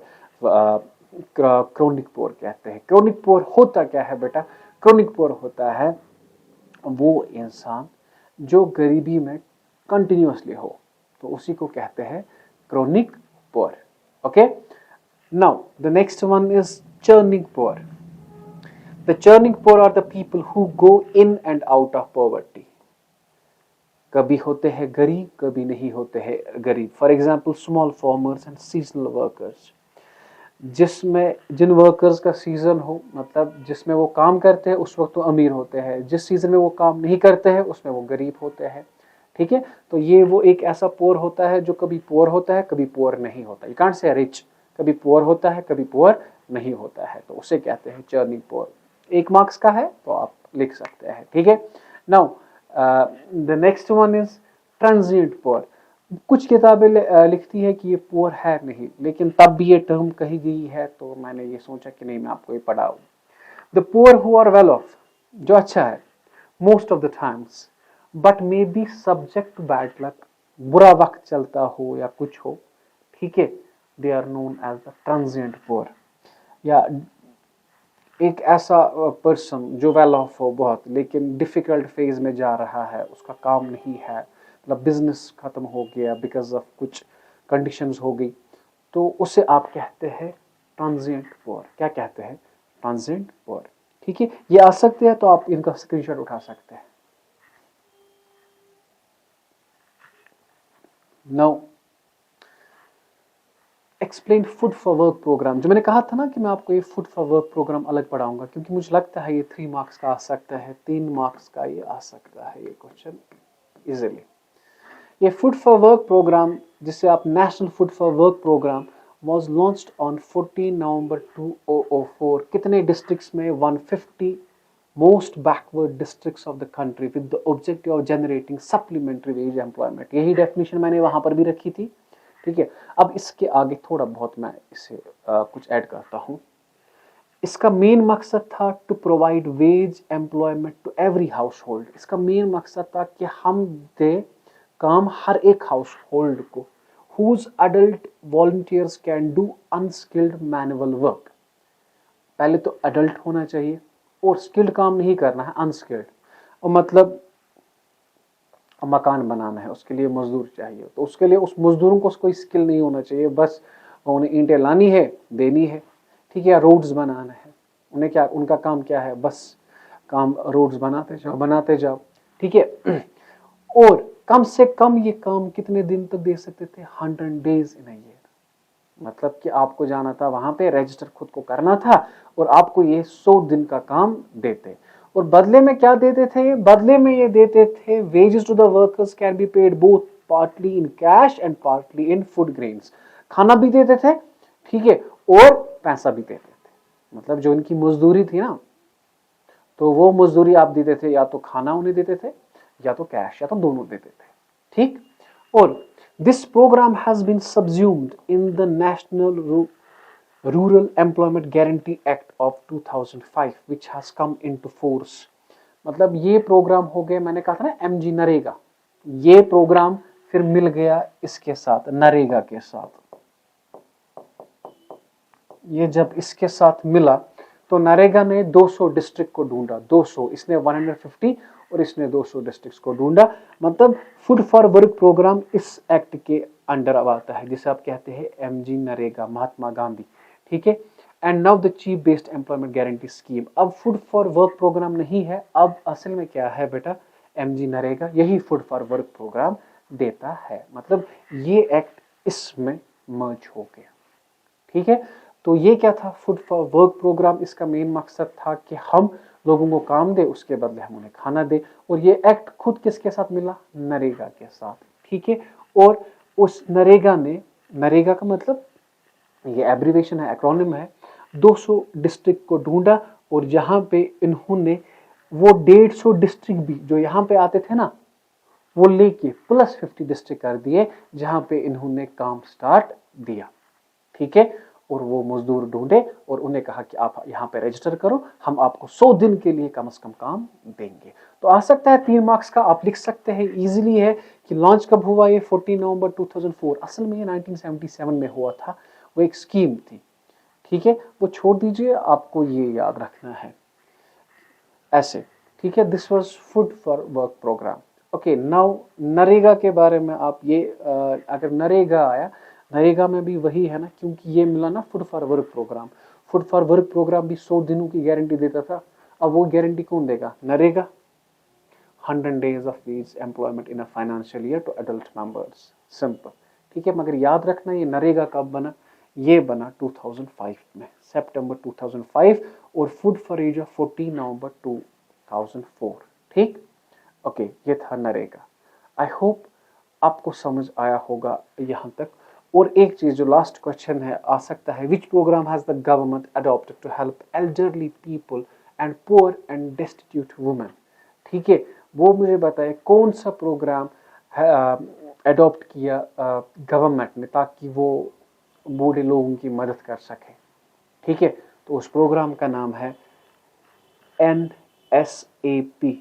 क्रोनिक पुअर कहते हैं। क्रोनिक पुअर होता क्या है बेटा? क्रोनिक पुअर होता है वो इंसान जो गरीबी में कंटिन्यूअसली हो, तो उसी को कहते हैं chronic poor. Okay, now the next one is churning poor. The churning poor are the people who go in and out of poverty. कभी होते हैं गरीब, कभी नहीं होते हैं गरीब। For example small farmers and seasonal workers, जिसमें जिन वर्कर्स का सीजन हो, मतलब जिसमें वो काम करते हैं उस वक्त तो अमीर होते हैं, जिस सीजन में वो काम नहीं करते हैं उसमें वो गरीब होते हैं। ठीक है। तो ये वो एक ऐसा पुअर होता है जो कभी पुअर होता है कभी पुअर नहीं होता। यू कांट से रिच, कभी पुअर होता है कभी पुअर नहीं होता है, तो उसे कहते हैं चर्निंग पुअर। 1 मार्क्स का है तो आप लिख सकते हैं। ठीक है। Now the next one is transient poor. कुछ किताबें लिखती है कि ये पुअर है नहीं, लेकिन तब भी ये टर्म कही गई है, तो मैंने ये सोचा कि नहीं, मैं आपको ये पढ़ाऊं। The poor who are well off, जो अच्छा है most of the times, but may be subject to bad luck, बुरा वक्त चलता हो या कुछ हो, ठीक है, they are known as the transient poor. या एक ऐसा पर्सन जो वेल ऑफ हो बहुत, लेकिन डिफिकल्ट फेज में जा रहा है, उसका काम नहीं है, मतलब बिजनेस खत्म हो गया बिकॉज ऑफ कुछ कंडीशंस हो गई, तो उसे आप कहते हैं ट्रांजिएंट पुअर। क्या कहते हैं? Transient poor. ठीक है, ये आ सकते हैं, तो आप इनका स्क्रीनशॉट उठा सकते हैं। Now explain food for work programme. जो मैंने कहा था ना कि मैं आपको ये फूड फॉर वर्क प्रोग्राम अलग पढ़ाऊंगा, क्योंकि मुझे लगता है ये 3 मार्क्स का आ सकता है, 3 मार्क्स का ये आ सकता है, ये क्वेश्चन इजिली। ये फूड फॉर वर्क प्रोग्राम, जिसे आप national food for work programme, was launched on 14 November 2004. कितने डिस्ट्रिक्ट्स में? 150 most backward districts of the country with the objective of generating supplementary wage employment. यही डेफिनेशन मैंने वहां पर भी रखी थी। ठीक है, अब इसके आगे थोड़ा बहुत मैं इसे कुछ ऐड करता हूं। इसका मेन मकसद था to provide wage employment to every household. इसका मेन मकसद था कि हम दे काम हर एक हाउस होल्ड को, whose adult volunteers can do unskilled manual work। पहले तो अडल्ट होना चाहिए और स्किल्ड काम नहीं करना है, अनस्किल्ड। और मतलब मकान बनाना है, उसके लिए मजदूर चाहिए, तो उसके लिए उस मजदूरों को कोई स्किल नहीं होना चाहिए, बस उन्हें ईंटें लानी है, देनी है, ठीक है, या रोड्स बनाना है। उन्हें क्या, उनका काम क्या है? बस काम रोड्स बनाते जाओ, ठीक है। और कम से कम ये काम कितने दिन तक दे सकते थे? 100 days in a year। मतलब कि आपको जाना था वहां पे, रजिस्टर खुद को करना था, और आपको ये 100 दिन का काम देते। और बदले में क्या देते थे? बदले में ये देते थे wages to the workers can be paid both partly in cash and partly in food grains. खाना भी देते थे, ठीक है, और पैसा भी देते थे। मतलब जो इनकी मजदूरी थी ना, तो वो मजदूरी आप देते थे, या तो खाना उन्हें देते थे, या तो कैश, या तो दोनों देते थे। ठीक। और this programme has been subsumed in the national rural employment guarantee act of 2005 which has come into force. मतलब ये प्रोग्राम हो गए, मैंने कहा था ना एमजी नरेगा, ये प्रोग्राम फिर मिल गया इसके साथ, नरेगा के साथ। ये जब इसके साथ मिला तो नरेगा ने 200 डिस्ट्रिक्ट को ढूंढा, 200, इसने 150 और इसने 200 डिस्ट्रिक्ट्स को ढूंढा। मतलब फूड फॉर वर्क प्रोग्राम इस एक्ट के अंडर आता है, जिसे आप कहते हैं एमजी नरेगा, महात्मा गांधी। ठीक है। And now the cheap based employment guarantee scheme. अब फूड फॉर वर्क प्रोग्राम नहीं है, अब असल में क्या है बेटा? एमजी नरेगा, यही फूड फॉर वर्क प्रोग्राम देता है। मतलब ये एक्ट इसमें मर्ज हो गया। ठीक है। तो ये क्या था? Food for work programme. इसका मेन मकसद था कि हम लोगों को काम दे, उसके बदले हम उन्हें खाना दे। और ये एक्ट खुद किसके साथ मिला? नरेगा के साथ। ठीक है। और उस नरेगा ने, नरेगा का मतलब ये एब्रीवेशन है, एक्रोनिम है, 200 डिस्ट्रिक्ट को ढूंढा, और जहां पे इन्होंने वो 150 डिस्ट्रिक्ट भी जो यहाँ पे आते थे ना, वो लेके प्लस 50 डिस्ट्रिक्ट कर दिए, जहां पे इन्होंने काम स्टार्ट दिया। ठीक है। और वो मजदूर ढूंढे और उन्हें कहा कि आप यहाँ पे रजिस्टर करो, हम आपको 100 दिन के लिए कम से कम काम देंगे। तो आ सकता है 3 मार्क्स का, आप लिख सकते हैं, इजीली है। कि लॉन्च कब हुआ? ये 14 नवंबर 2004। असल में ये 1977 में हुआ था, वो एक स्कीम थी। ठीक है, वो छोड़ दीजिए, आपको ये याद रखना है ऐसे। ठीक है, this was food for work programme. Okay, now NREGA के बारे में आप ये अगर नरेगा आया, नरेगा में भी वही है ना, क्योंकि ये मिला ना food for work programme. Food for work programme भी 100 दिनों की गारंटी देता था। अब वो गारंटी कौन देगा? NREGA. 100 days of wage employment in a financial year to adult members. Simple. ठीक है, मगर याद रखना ये नरेगा कब बना? ये बना 2005 में, सितंबर 2005, और food for as of 14 November 2004। ठीक। ओके, ये था नरेगा। आई होप आपको समझ आया होगा यहाँ तक। और एक चीज जो लास्ट क्वेश्चन है आ सकता है, which programme has the government adopted to help elderly people and poor and destitute women. ठीक है, वो मुझे बताए कौन सा प्रोग्राम अडॉप्ट किया गवर्नमेंट ने ताकि वो बूढ़े लोगों की मदद कर सके। ठीक है, तो उस प्रोग्राम का नाम है NSAP,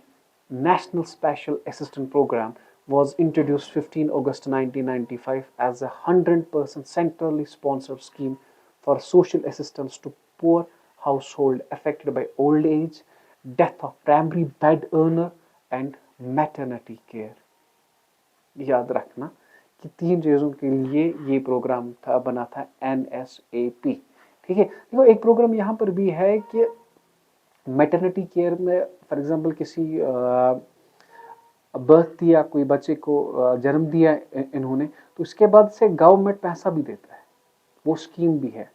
National Special Assistance Program, was introduced 15 August 1995 as a 100% centrally sponsored scheme for social assistance to poor households affected by old age, death of primary bed earner and maternity care। याद रखना कि 3 चीजों के लिए ये programme था, बना था NSAP। ठीक है, देखो एक प्रोग्राम यहाँ पर भी है कि मैटरनिटी केयर में फॉर एग्जांपल किसी बर्थ दिया, कोई बच्चे को जन्म दिया इन्होंने, तो उसके बाद से गवर्नमेंट पैसा भी देता है, वो स्कीम भी है।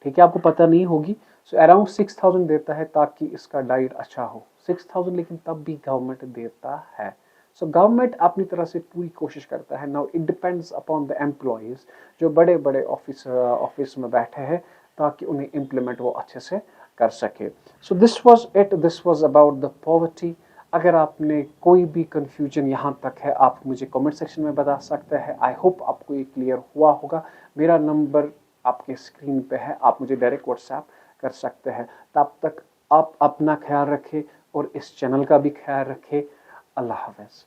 ठीक है, आपको पता नहीं होगी। सो अराउंड 6000 देता है ताकि इसका डाइट अच्छा हो, 6000, लेकिन तब भी गवर्नमेंट देता है। सो गवर्नमेंट अपनी तरह से पूरी कोशिश करता है। Now it depends upon the employees जो बड़े बड़े ऑफिस में बैठे हैं, ताकि उन्हें इम्प्लीमेंट वो अच्छे से कर सके। सो this was it, this was about the poverty. अगर आपने कोई भी कंफ्यूजन यहाँ तक है, आप मुझे कमेंट सेक्शन में बता सकते हैं। आई होप आपको ये क्लियर हुआ होगा। मेरा नंबर आपके स्क्रीन पे है, आप मुझे डायरेक्ट व्हाट्सएप कर सकते हैं। तब तक आप अपना ख्याल रखें और इस चैनल का भी ख्याल रखें। अल्लाह हाफ़िज़।